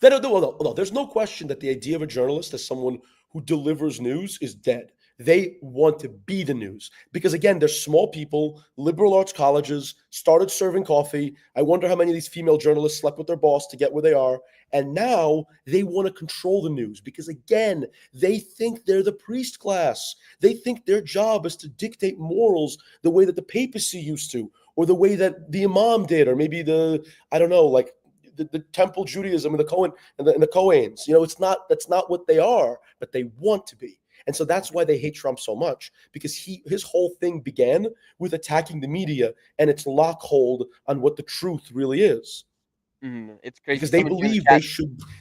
No, there's no question that the idea of a journalist as someone who delivers news is dead. They want to be the news because, again, they're small people, liberal arts colleges, started serving coffee. I wonder how many of these female journalists slept with their boss to get where they are. And now they want to control the news because, again, they think they're the priest class. They think their job is to dictate morals the way that the papacy used to, or the way that the imam did, or maybe I don't know, like the temple Judaism and the Cohen and the Cohens. That's not what they are, but they want to be. And so that's why they hate Trump so much, because his whole thing began with attacking the media and its lock hold on what the truth really is. It's crazy. Because they believe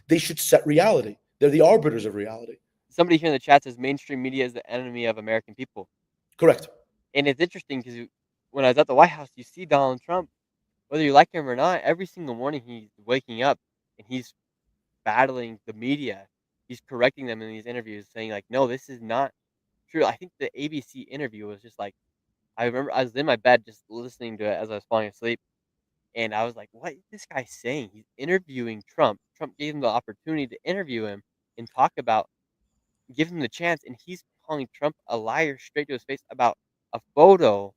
they should set reality. They're the arbiters of reality. Somebody here in the chat says mainstream media is the enemy of American people. Correct. And it's interesting because when I was at the White House, you see Donald Trump, whether you like him or not, every single morning he's waking up and he's battling the media. He's correcting them in these interviews, saying like, "No, this is not true." I think the ABC interview was just like, I remember I was in my bed just listening to it as I was falling asleep, and I was like, "What is this guy saying?" He's interviewing Trump. Trump gave him the opportunity to interview him and talk about, give him the chance, and he's calling Trump a liar straight to his face about a photo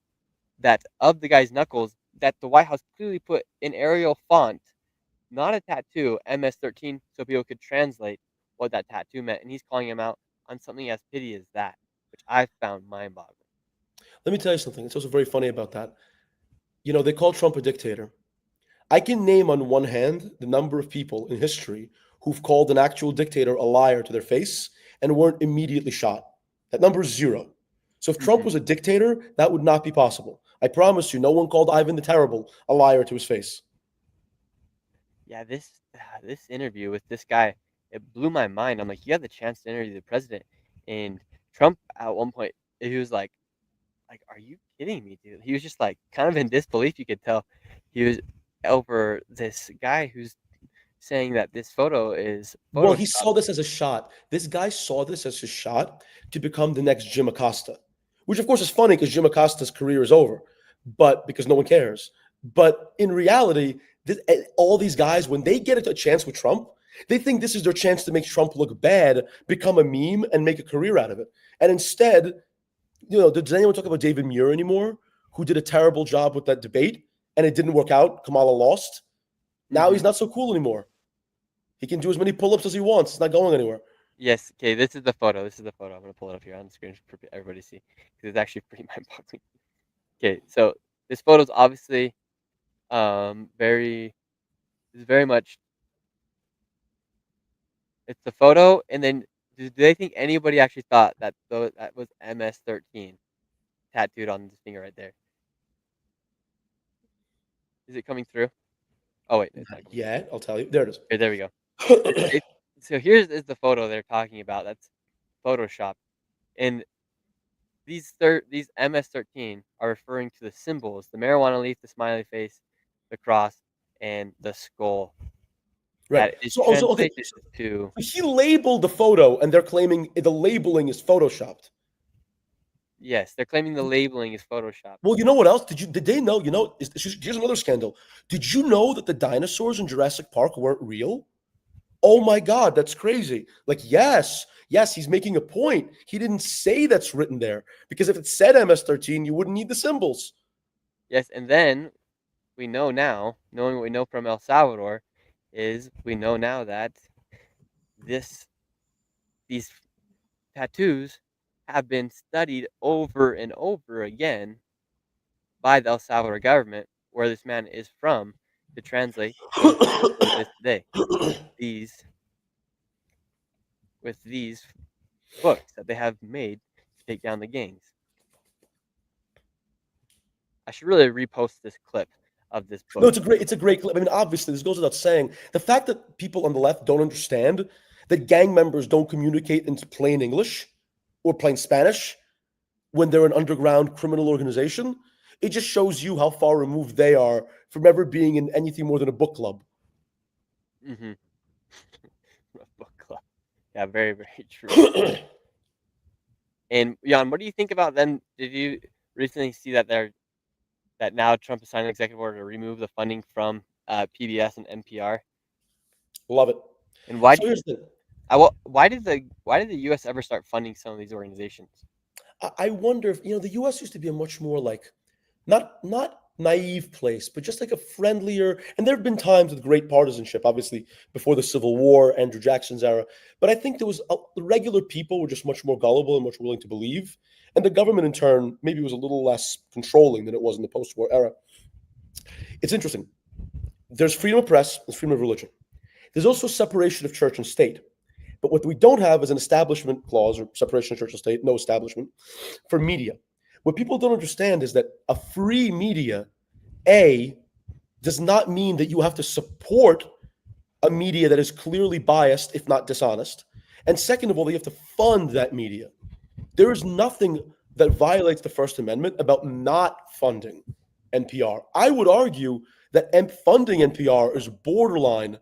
that of the guy's knuckles that the White House clearly put in Arial font, not a tattoo, MS-13, so people could translate what that tattoo meant. And he's calling him out on something as petty as that, which I found mind-boggling. Let me tell you something. It's also very funny about that. They call Trump a dictator. I can name on one hand the number of people in history who've called an actual dictator a liar to their face and weren't immediately shot. That number is zero. So if Trump was a dictator, that would not be possible. I promise you, no one called Ivan the Terrible a liar to his face. Yeah, this interview with this guy, it blew my mind. I'm like, you had the chance to interview the president, and Trump at one point he was like, are you kidding me, dude? He was just like kind of in disbelief. You could tell he was over this guy who's saying that this photo is Photoshop. Well, he saw this as a shot. This guy saw this as his shot to become the next Jim Acosta, which of course is funny because Jim Acosta's career is over, but because no one cares. But in reality, all these guys, when they get a chance with Trump, they think this is their chance to make Trump look bad, become a meme, and make a career out of it. And instead, does anyone talk about David Muir anymore, who did a terrible job with that debate and it didn't work out? Kamala lost. Now he's not so cool anymore. He can do as many pull-ups as he wants. It's not going anywhere. Yes. Okay. This is the photo. I'm going to pull it up here on the screen for everybody to see because it's actually pretty mind-boggling. Okay. So this photo is obviously very much. It's the photo, and then do they think anybody actually thought that that was MS-13 tattooed on this finger right there? Is it coming through? Oh wait, it's not coming. Yeah, I'll tell you. There it is. Okay, there we go. So here's is the photo they're talking about. That's Photoshop, and these MS-13 are referring to the symbols: the marijuana leaf, the smiley face, the cross, and the skull. Right. That is So, okay. translated to He labeled the photo, and they're claiming the labeling is photoshopped. yes, they're claiming the labeling is Photoshop. Well, you know what else? Did they know? Here's another scandal. Did you know that the dinosaurs in Jurassic Park weren't real? Oh my God, that's crazy. Like, yes, he's making a point. He didn't say that's written there because if it said MS-13, you wouldn't need the symbols. Yes, and then we know now, knowing what we know from El Salvador, is we know now that these tattoos have been studied over and over again by the El Salvador government, where this man is from, to translate to this day. These with these books that they have made to take down the gangs. I should really repost this clip of this book. No, it's a great clip. I mean, obviously, this goes without saying. The fact that people on the left don't understand that gang members don't communicate in plain English or plain Spanish when they're an underground criminal organization, it just shows you how far removed they are from ever being in anything more than a book club. Mm-hmm. Book club. Yeah, very, very true. And Jan, what do you think about them? Did you recently see that that now Trump has signed an executive order to remove the funding from PBS and NPR? Love it. And why? So here's the why did the U.S. ever start funding some of these organizations? I wonder if the U.S. used to be a much more like not naive place, but just like a friendlier. And there have been times with great partisanship, obviously before the Civil War, Andrew Jackson's era. But I think there was the regular people were just much more gullible and much willing to believe, and the government in turn maybe was a little less controlling than it was in the post-war era. It's interesting. There's freedom of press, there's freedom of religion. There's also separation of church and state. But what we don't have is an establishment clause or separation of church and state, no establishment, for media. What people don't understand is that a free media, does not mean that you have to support a media that is clearly biased, if not dishonest. And second of all, you have to fund that media. There is nothing that violates the First Amendment about not funding NPR. I would argue that funding NPR is borderline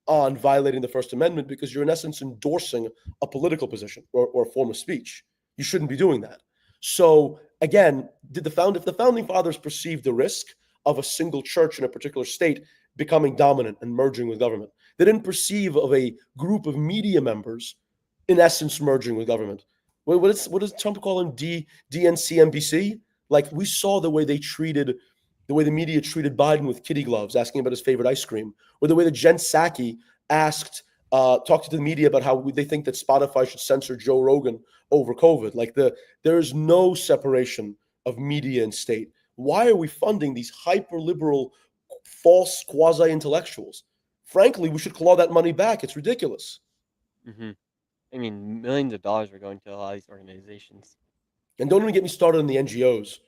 on violating the First Amendment because you're in essence endorsing a political position or a form of speech. You shouldn't be doing that. So again, if the founding fathers perceived the risk of a single church in a particular state becoming dominant and merging with government, they didn't perceive of a group of media members in essence merging with government. What does Trump call them? DNC, Like we saw the way the media treated Biden with kitty gloves, asking about his favorite ice cream, or the way that Jen Psaki talked to the media about how they think that Spotify should censor Joe Rogan over COVID. Like there is no separation of media and state. Why are we funding these hyper-liberal, false quasi-intellectuals? Frankly, we should claw that money back. It's ridiculous. Mm-hmm. I mean, millions of dollars are going to a lot of these organizations. And don't even get me started on the NGOs.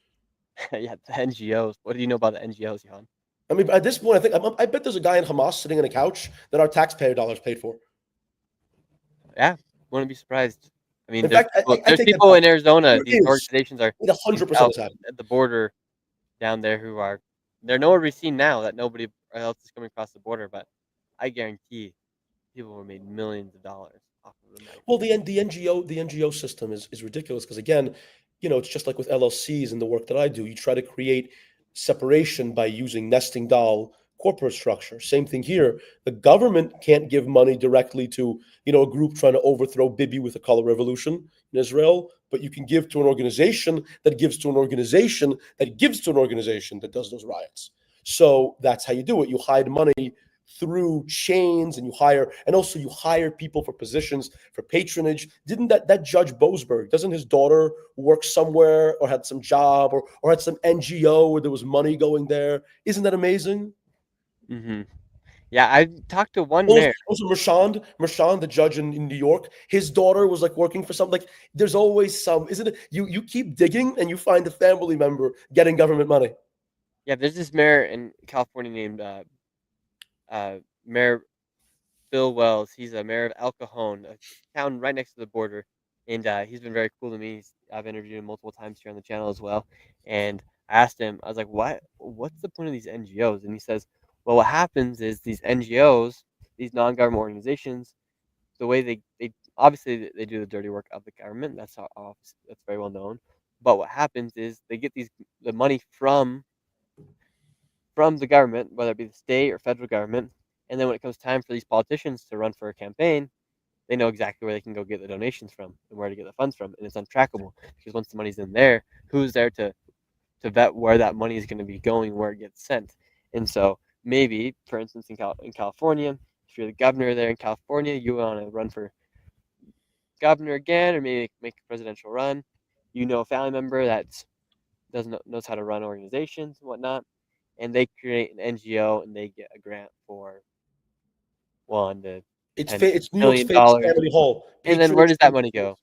Yeah, the NGOs. What do you know about the NGOs, Jan? I mean, at this point, I bet there's a guy in Hamas sitting on a couch that our taxpayer dollars paid for. Yeah, wouldn't be surprised. I mean, In there's fact, people in Arizona. There These is. organizations are 100% out at the border down there they're nowhere to be seen now that nobody else is coming across the border. But I guarantee people have made millions of dollars off of them. Well, the NGO system is ridiculous because again, it's just like with LLCs and the work that I do. You try to create separation by using nesting doll corporate structure. Same thing here. The government can't give money directly to a group trying to overthrow Bibi with the color revolution in Israel, but you can give to an organization that gives to an organization that gives to an organization that does those riots. So that's how you do it. You hide money through chains and you hire people for positions for patronage. Didn't that Judge Boasberg, doesn't his daughter work somewhere or had some job or had some NGO where there was money going there? Isn't that amazing? Mm-hmm. Yeah, I talked to one mayor. Also, Mershon, the judge in New York, his daughter was like working for something. Like there's always some, isn't it? You keep digging and you find a family member getting government money. Yeah, there's this mayor in California named Mayor Bill Wells. He's a mayor of El Cajon, a town right next to the border, and he's been very cool to me. I've interviewed him multiple times here on the channel as well, and I asked him, I was like, what's the point of these NGOs? And he says, well, what happens is these NGOs, these non-government organizations, the way they obviously they do the dirty work of the government. That's that's very well known. But what happens is they get the money from the government, whether it be the state or federal government, and then when it comes time for these politicians to run for a campaign, they know exactly where they can go get the donations from and where to get the funds from, and it's untrackable because once the money's in there, who's there to vet where that money is going to be going, where it gets sent? And so maybe, for instance, in California, if you're the governor there in California, you want to run for governor again, or maybe make a presidential run. You know, a family member that knows how to run organizations and whatnot, and they create an NGO and they get a grant for $1 to It's $10 it's New York's million, famous Family Hall. and then where does that money go?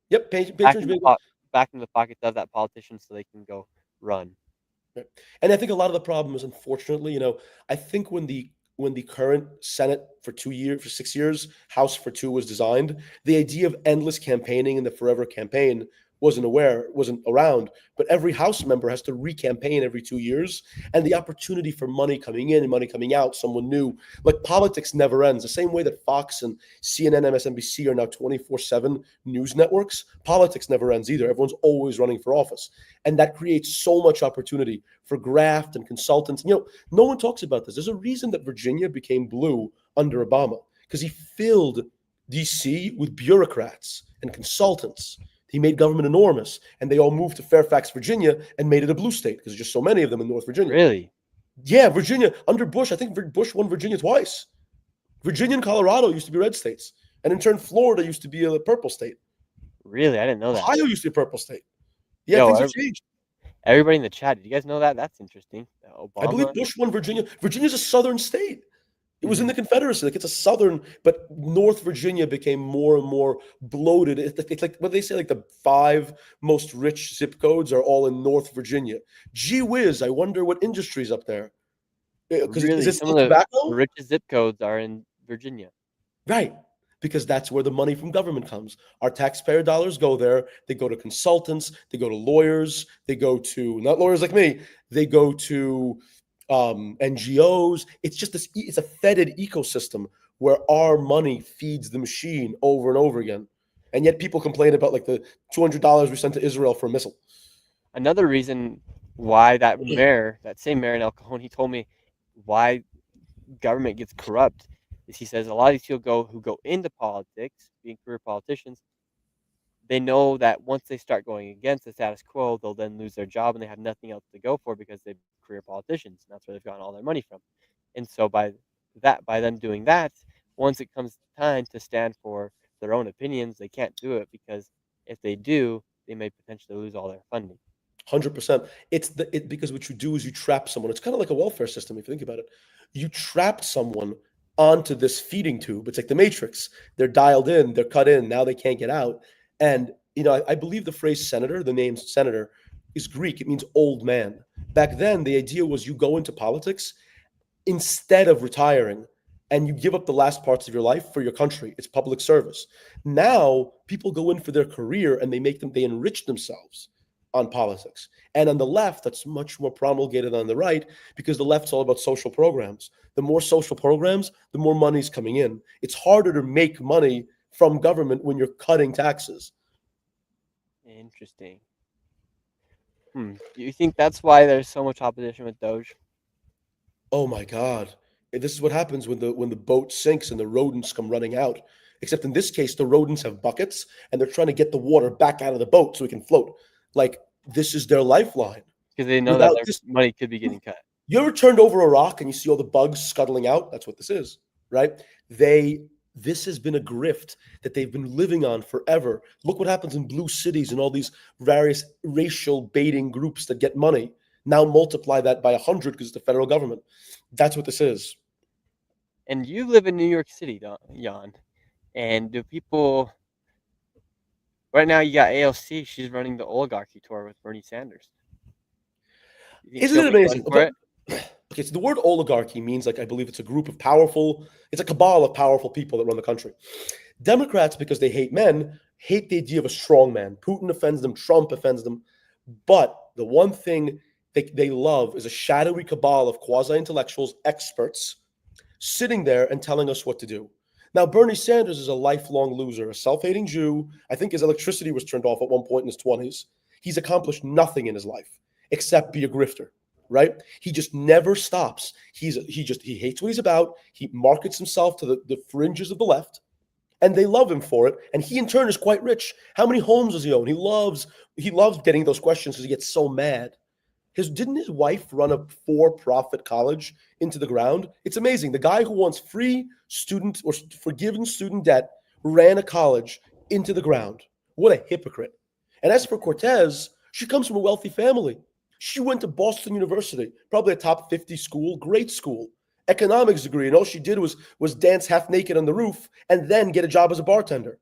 Yep, Back patronage in the bingo. back in the pockets of that politician, so they can go run. Right. And I think a lot of the problem is, unfortunately, I think when the current Senate for 6 years, House for 2 was designed, the idea of endless campaigning and the forever campaign wasn't around. But every House member has to re-campaign every 2 years, and the opportunity for money coming in and money coming out, someone new, like politics never ends. The same way that Fox and CNN, MSNBC are now 24/7 news networks, politics never ends either. Everyone's always running for office, and that creates so much opportunity for graft and consultants. No one talks about this. There's a reason that Virginia became blue under Obama, because he filled DC with bureaucrats and consultants. He made government enormous, and they all moved to Fairfax, Virginia, and made it a blue state because there's just so many of them in North Virginia. Really? Yeah, Virginia under Bush. I think Bush won Virginia twice. Virginia and Colorado used to be red states, and in turn, Florida used to be a purple state. Really, I didn't know that. Ohio used to be a purple state. Yeah, Yo, things have changed. Everybody in the chat, did you guys know that? That's interesting. I believe Bush won Virginia. Virginia's a southern state. It was in the Confederacy. Like, it's a southern, but North Virginia became more and more bloated. It's like what they say, like the 5 most rich zip codes are all in North Virginia. Gee whiz, I wonder what industry's up there. Because Really, is it some still of the tobacco? richest zip codes are in Virginia. Right. Because that's where the money from government comes. Our taxpayer dollars go there. They go to consultants. They go to lawyers. They go to, not lawyers like me, they go to NGOs. It's just it's a fetid ecosystem where our money feeds the machine over and over again. And yet people complain about like the $200 we sent to Israel for a missile. Another reason why that same mayor in El Cajon, he told me why government gets corrupt is he says a lot of these people who go into politics, being career politicians, they know that once they start going against the status quo, they'll then lose their job and they have nothing else to go for because they're career politicians. And that's where they've gotten all their money from. And so by them doing that, once it comes time to stand for their own opinions, they can't do it because if they do, they may potentially lose all their funding. 100%. Because what you do is you trap someone. It's kind of like a welfare system if you think about it. You trap someone onto this feeding tube. It's like the Matrix. They're dialed in, they're cut in, now they can't get out. And I believe the phrase senator, the name senator, is Greek. It means old man. Back then, the idea was you go into politics instead of retiring and you give up the last parts of your life for your country. It's public service. Now, people go in for their career and they enrich themselves on politics. And on the left, that's much more promulgated than on the right because the left's all about social programs. The more social programs, the more money's coming in. It's harder to make money from government when you're cutting taxes. Interesting. Do you think that's why there's so much opposition with Doge? Oh my God. This is what happens when the boat sinks and the rodents come running out. Except in this case, the rodents have buckets and they're trying to get the water back out of the boat so it can float. Like, this is their lifeline. Because they know that their money could be getting cut. You ever turned over a rock and you see all the bugs scuttling out? That's what this is, right? This has been a grift that they've been living on forever. Look what happens in blue cities and all these various racial baiting groups that get money. Now multiply that by 100 because it's the federal government. That's what this is. And you live in New York City, Jan. And do people... Right now you got AOC. She's running the oligarchy tour with Bernie Sanders. Isn't it amazing? Okay, so the word oligarchy means, like, I believe it's a group of powerful, it's a cabal of powerful people that run the country. Democrats, because they hate men, hate the idea of a strong man. Putin offends them, Trump offends them. But the one thing they love is a shadowy cabal of quasi-intellectuals, experts, sitting there and telling us what to do. Now, Bernie Sanders is a lifelong loser, a self-hating Jew. I think his electricity was turned off at one point in his 20s. He's accomplished nothing in his life except be a grifter, right? He just never stops. He hates what he's about. He markets himself to the fringes of the left, and they love him for it. And he, in turn, is quite rich. How many homes does he own? He loves getting those questions because he gets so mad. Didn't his wife run a for-profit college into the ground? It's amazing. The guy who wants free student or forgiven student debt ran a college into the ground. What a hypocrite. And as for Cortez, she comes from a wealthy family. She went to Boston University, probably a top 50 school, great school, economics degree, and all she did was dance half naked on the roof and then get a job as a bartender.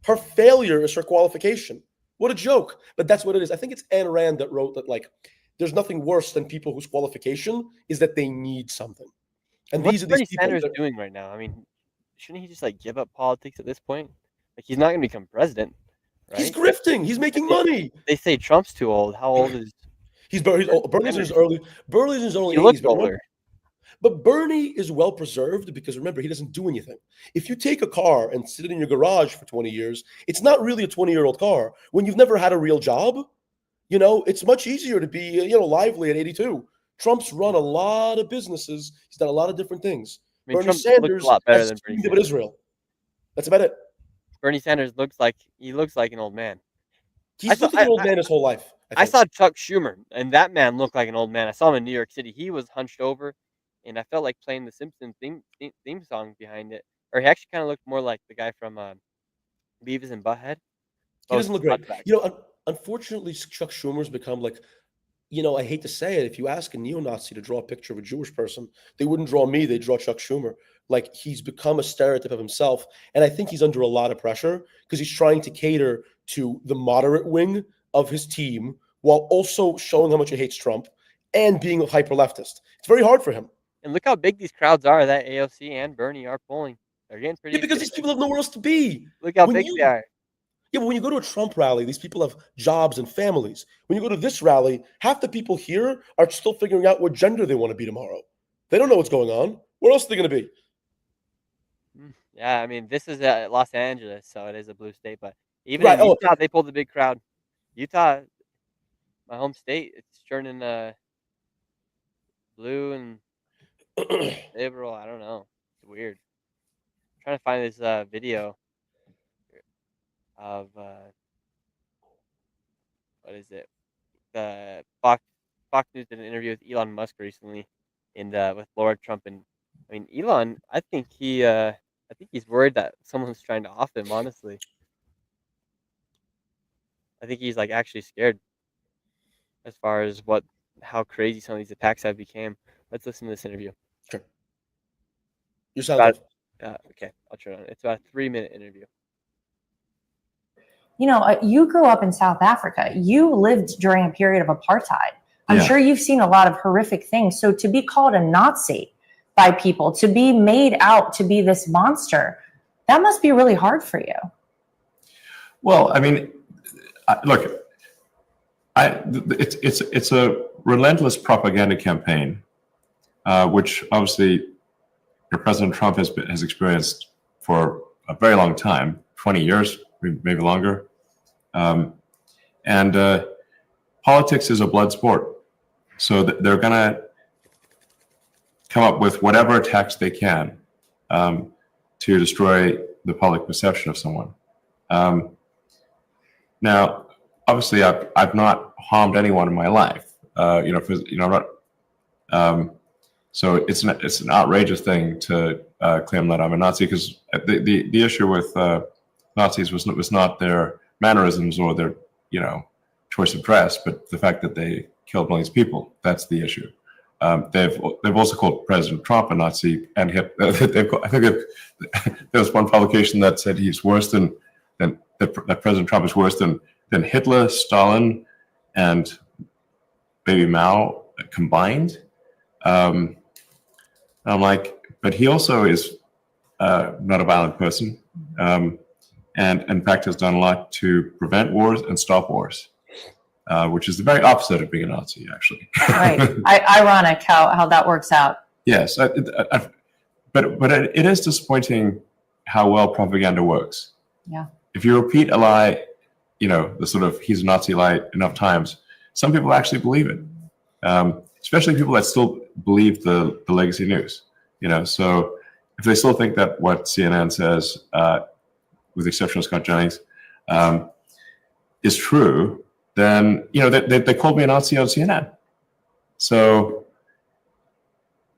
Her failure is her qualification. What a joke. But that's what it is. I think it's Ayn Rand that wrote that, like, there's nothing worse than people whose qualification is that they need something. And What's these are Bernie these people. Sanders doing right now? I mean, shouldn't he just like give up politics at this point? Like, he's not going to become president, right? He's grifting. He's making money. They say Trump's too old. How old is? Bernie's in his early. Bernie's in his early He looks 80s. older. But Bernie is well preserved because, remember, he doesn't do anything. If you take a car and sit it in your garage for 20 years, it's not really a 20-year-old car. When you've never had a real job, it's much easier to be, lively at 82. Trump's run a lot of businesses. He's done a lot of different things. I mean, Bernie Trump Sanders looks a lot better has than Bernie about Sanders. Israel. That's about it. Bernie Sanders looks like an old man. He's looked like an old man his whole life. I saw Chuck Schumer, and that man looked like an old man. I saw him in New York City. He was hunched over, and I felt like playing the Simpsons theme song behind it. Or he actually kind of looked more like the guy from Beavis and Butthead. He doesn't look great. Unfortunately, Chuck Schumer's become like, I hate to say it, if you ask a neo-Nazi to draw a picture of a Jewish person, they wouldn't draw me, they'd draw Chuck Schumer. Like, he's become a stereotype of himself. And I think he's under a lot of pressure because he's trying to cater to the moderate wing of his team while also showing how much he hates Trump and being a hyper-leftist. It's very hard for him. And look how big these crowds are that AOC and Bernie are polling. They're getting pretty. Yeah, because these people have nowhere else to be. Look how big they are. Yeah, but when you go to a Trump rally, these people have jobs and families. When you go to this rally, half the people here are still figuring out what gender they want to be tomorrow. They don't know what's going on. Where else are they going to be? Yeah, I mean, this is Los Angeles, so it is a blue state. But even Right, in Utah, they pulled a big crowd. Utah, my home state, it's turning blue and liberal. I don't know. It's weird. I'm trying to find this video of what is it? The Fox News did an interview with Elon Musk recently, and with Laura Trump. And I mean, Elon, I think he's worried that someone's trying to off him. Honestly, I think he's like actually scared as far as how crazy some of these attacks have become. Let's listen to this interview. Sure. You sound okay. I'll turn it on. It's about a 3-minute interview. You grew up in South Africa. You lived during a period of apartheid. I'm sure you've seen a lot of horrific things. So to be called a Nazi by people, to be made out to be this monster, that must be really hard for you. Well, I mean, look, it's a relentless propaganda campaign, which obviously President Trump has experienced for a very long time, 20 years, maybe longer. And politics is a blood sport. So they're going to come up with whatever attacks they can to destroy the public perception of someone. Now, obviously, I've not harmed anyone in my life. I'm not. So it's an outrageous thing to claim that I'm a Nazi, because the issue with Nazis was not their mannerisms or their choice of dress, but the fact that they killed millions of people. That's the issue. They've also called President Trump a Nazi, and I think there was one publication that said he's worse than that President Trump is worse than Hitler, Stalin, and maybe Mao combined. I'm like, but he also is not a violent person, and in fact has done a lot to prevent wars and stop wars, which is the very opposite of being a Nazi, actually. Right. Ironic how that works out. Yes, but it is disappointing how well propaganda works. Yeah. If you repeat a lie, the sort of he's a Nazi lie enough times, some people actually believe it, especially people that still believe the legacy news. So if they still think that what CNN says, with the exception of Scott Jennings, is true, then they called me a Nazi on CNN. So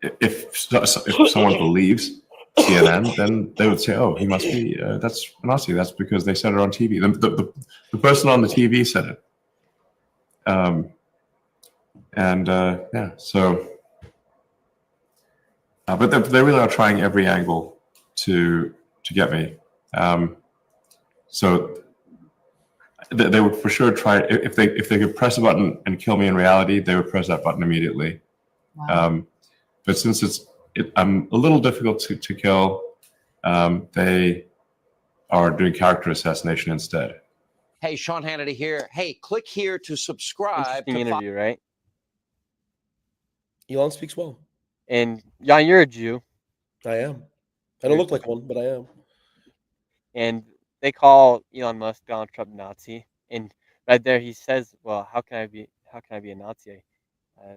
if someone believes CNN, then they would say, "Oh, he must be that's a Nazi." That's because they said it on TV. The person on the TV said it. Yeah. So, but they really are trying every angle to get me. So they would for sure try, if they could press a button and kill me in reality, they would press that button immediately. Wow. But since I'm a little difficult to kill, they are doing character assassination instead. Hey, Sean Hannity here. Hey, click here to subscribe. Interesting interview, right? Elon speaks well. And Jan, you're a Jew. I am. I don't look like one, but I am. And they call Elon Musk Donald Trump Nazi, and right there he says, "Well, how can I be a Nazi?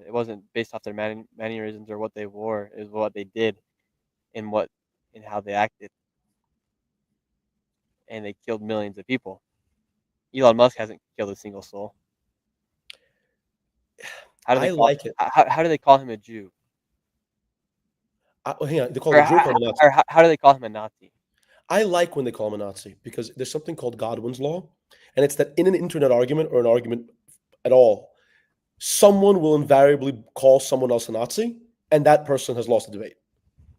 It wasn't based off their mannerisms or what they wore; it was what they did, and how they acted, and they killed millions of people. Elon Musk hasn't killed a single soul. How do they call him a Jew? Hang on, they call him a Jew or a Nazi? Or how do they call him a Nazi? I like when they call him a Nazi because there's something called Godwins Law, and it's that in an internet argument or an argument at all, someone will invariably call someone else a Nazi, and that person has lost the debate.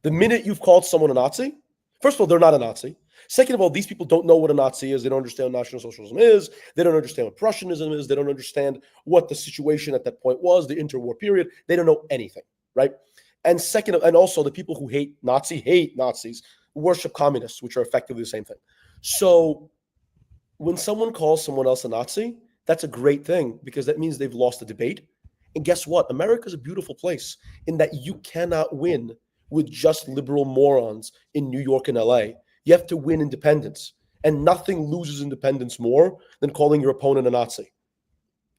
The minute you've called someone a Nazi, first of all, they're not a Nazi. Second of all, these people don't know what a Nazi is. They don't understand what National Socialism is. They don't understand what Prussianism is. They don't understand what the situation at that point was, the interwar period. They don't know anything, right? And second, and also the people who hate Nazis, worship communists, which are effectively the same thing. So when someone calls someone else a Nazi, that's a great thing because that means they've lost the debate. And guess what? America's a beautiful place in that you cannot win with just liberal morons in New York and LA. You have to win independence. And nothing loses independence more than calling your opponent a Nazi.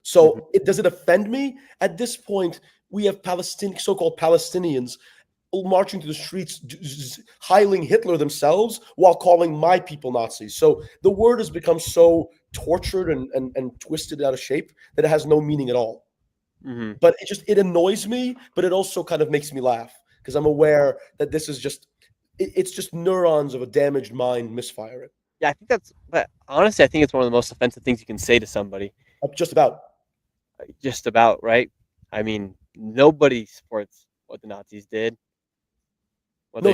So does it offend me? At this point, we have so-called Palestinians marching to the streets, heiling Hitler themselves while calling my people Nazis. So the word has become so tortured and twisted out of shape that it has no meaning at all. Mm-hmm. But it annoys me, but it also kind of makes me laugh because I'm aware that this is it's just neurons of a damaged mind misfiring. Yeah, but honestly, I think it's one of the most offensive things you can say to somebody. Just about, right? I mean, nobody supports what the Nazis did. Whether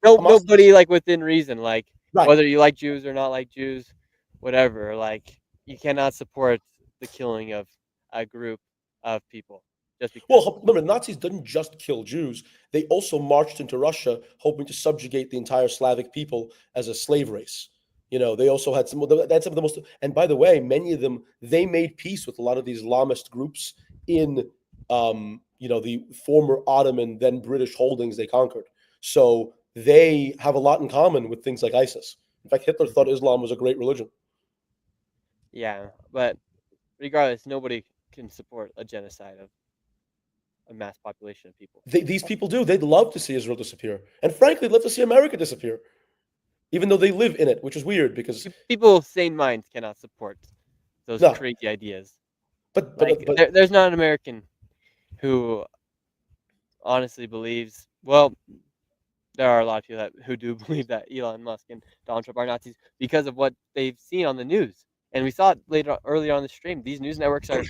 nobody like within reason, like right. Whether you like Jews or not like Jews, whatever. Like you cannot support the killing of a group of people. Just because. Well, remember, Nazis didn't just kill Jews; they also marched into Russia, hoping to subjugate the entire Slavic people as a slave race. They also had some of the most. And by the way, many of them they made peace with a lot of these Islamist groups in. The former Ottoman, then British holdings they conquered. So they have a lot in common with things like ISIS. In fact, Hitler thought Islam was a great religion. Yeah, but regardless, nobody can support a genocide of a mass population of people. These people do. They'd love to see Israel disappear. And frankly, they'd love to see America disappear, even though they live in it, which is weird because... People with sane minds cannot support those crazy ideas. But there's not an American who honestly believes, well, there are a lot of people who do believe that Elon Musk and Donald Trump are Nazis because of what they've seen on the news. And we saw it earlier on the stream. These news networks are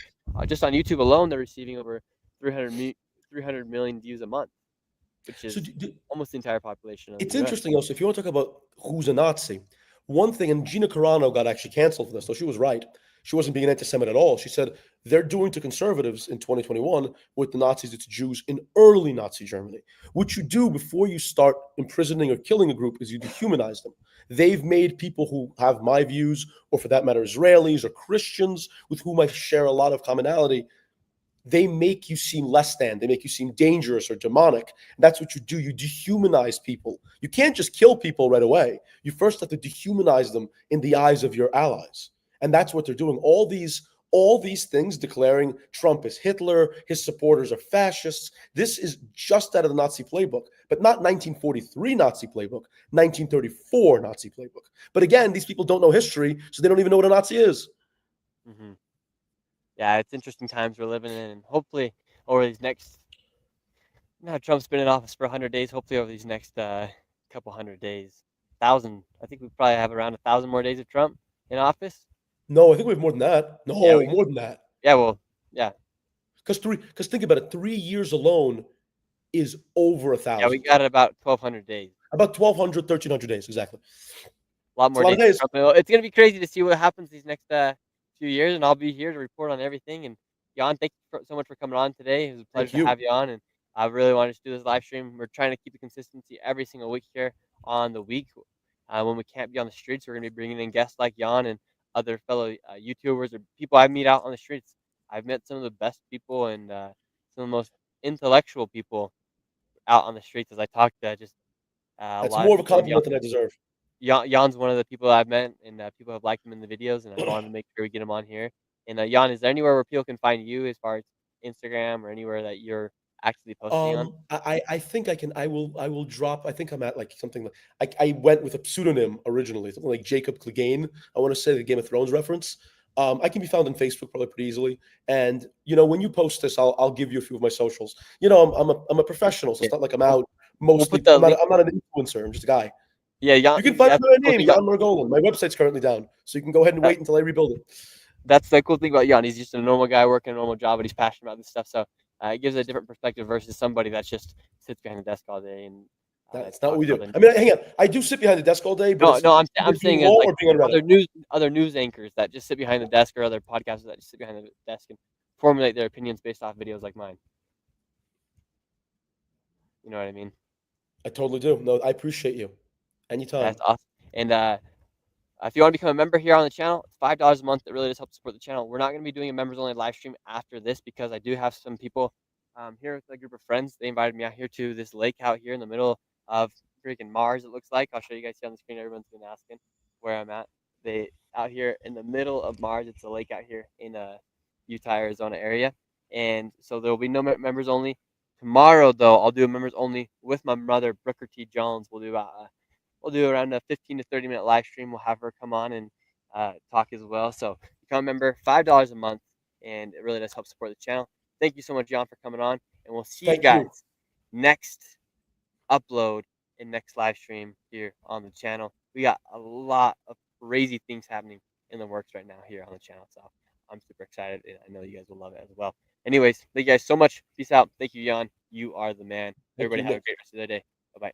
just on YouTube alone. They're receiving over 300 million views a month, which is almost the entire population. It's interesting also, if you want to talk about who's a Nazi, one thing, and Gina Carano got actually canceled for this, so she was right. She wasn't being anti-Semite at all. She said they're doing to conservatives in 2021 what the Nazis did to Jews in early Nazi Germany. What you do before you start imprisoning or killing a group is you dehumanize them. They've made people who have my views, or for that matter, Israelis or Christians with whom I share a lot of commonality, they make you seem less than. They make you seem dangerous or demonic. And that's what you do. You dehumanize people. You can't just kill people right away. You first have to dehumanize them in the eyes of your allies. And that's what they're doing. All these things, declaring Trump is Hitler, his supporters are fascists. This is just out of the Nazi playbook, but not 1943 Nazi playbook, 1934 Nazi playbook. But again, these people don't know history, so they don't even know what a Nazi is. Mm-hmm. Yeah, it's interesting times we're living in, and hopefully over these next, now Trump's been in office for 100 days. Hopefully over these next couple 100 days, 1,000. I think we probably have around 1,000 more days of Trump in office. No, I think we have more than that. No, Yeah, more than that. Yeah, well, yeah. Because think about it, 3 years alone is over 1,000. Yeah, we got about 1,200 days. About 1,200, 1,300 days, exactly. A lot more It's a lot days. of days. It's gonna be crazy to see what happens these next few years, and I'll be here to report on everything. And Jan, thank you so much for coming on today. It was a pleasure to have you on, and I really wanted to do this live stream. We're trying to keep the consistency every single week here on the week. When we can't be on the streets, we're gonna be bringing in guests like Jan and other fellow YouTubers or people I meet out on the streets. I've met some of the best people and some of the most intellectual people out on the streets as I talk to just a That's lot more of of a people. compliment than I deserve. Jan's one of the people I've met, and people have liked him in the videos, and I wanted to make sure we get him on here. And Jan, is there anywhere where people can find you as far as Instagram or anywhere that you're actually posting on? I think I will drop. I think I'm at like something like I went with a pseudonym originally, something like Jacob Clegane. I want to say the Game of Thrones reference. I can be found on Facebook probably pretty easily. And when you post this, I'll give you a few of my socials. I'm a professional, so it's not like I'm out mostly. I'm not an influencer. I'm just a guy. Yeah, Jan, you can find that's my the cool name, thing Jan about- Margolin. My website's currently down, so you can go ahead and wait until I rebuild it. That's the cool thing about Jan. He's just a normal guy working a normal job, but he's passionate about this stuff. So it gives a different perspective versus somebody that just sits behind the desk all day. And That's not what we do. I mean, hang on. I do sit behind the desk all day, but no, I'm either saying being as law like or being on Reddit. other news anchors that just sit behind the desk, or other podcasters that just sit behind the desk and formulate their opinions based off videos like mine. You know what I mean? I totally do. No, I appreciate you. Anytime. That's awesome. And if you want to become a member here on the channel, it's $5 a month. It really does help support the channel. We're not going to be doing a members only live stream after this because I do have some people here with a group of friends. They invited me out here to this lake out here in the middle of freaking Mars, it looks like. I'll show you guys here on the screen. Everyone's been asking where I'm at. They out here in the middle of Mars. It's a lake out here in Utah, Arizona area. And so there will be no members only. Tomorrow, though, I'll do a members only with my mother, Brooker T. Jones. We'll do around a 15 to 30-minute live stream. We'll have her come on and talk as well. So become a member, $5 a month, and it really does help support the channel. Thank you so much, Jan, for coming on, and we'll see you guys next upload and next live stream here on the channel. We got a lot of crazy things happening in the works right now here on the channel, so I'm super excited, and I know you guys will love it as well. Anyways, thank you guys so much. Peace out. Thank you, Jan. You are the man. Everybody have a great rest of their day. Bye-bye.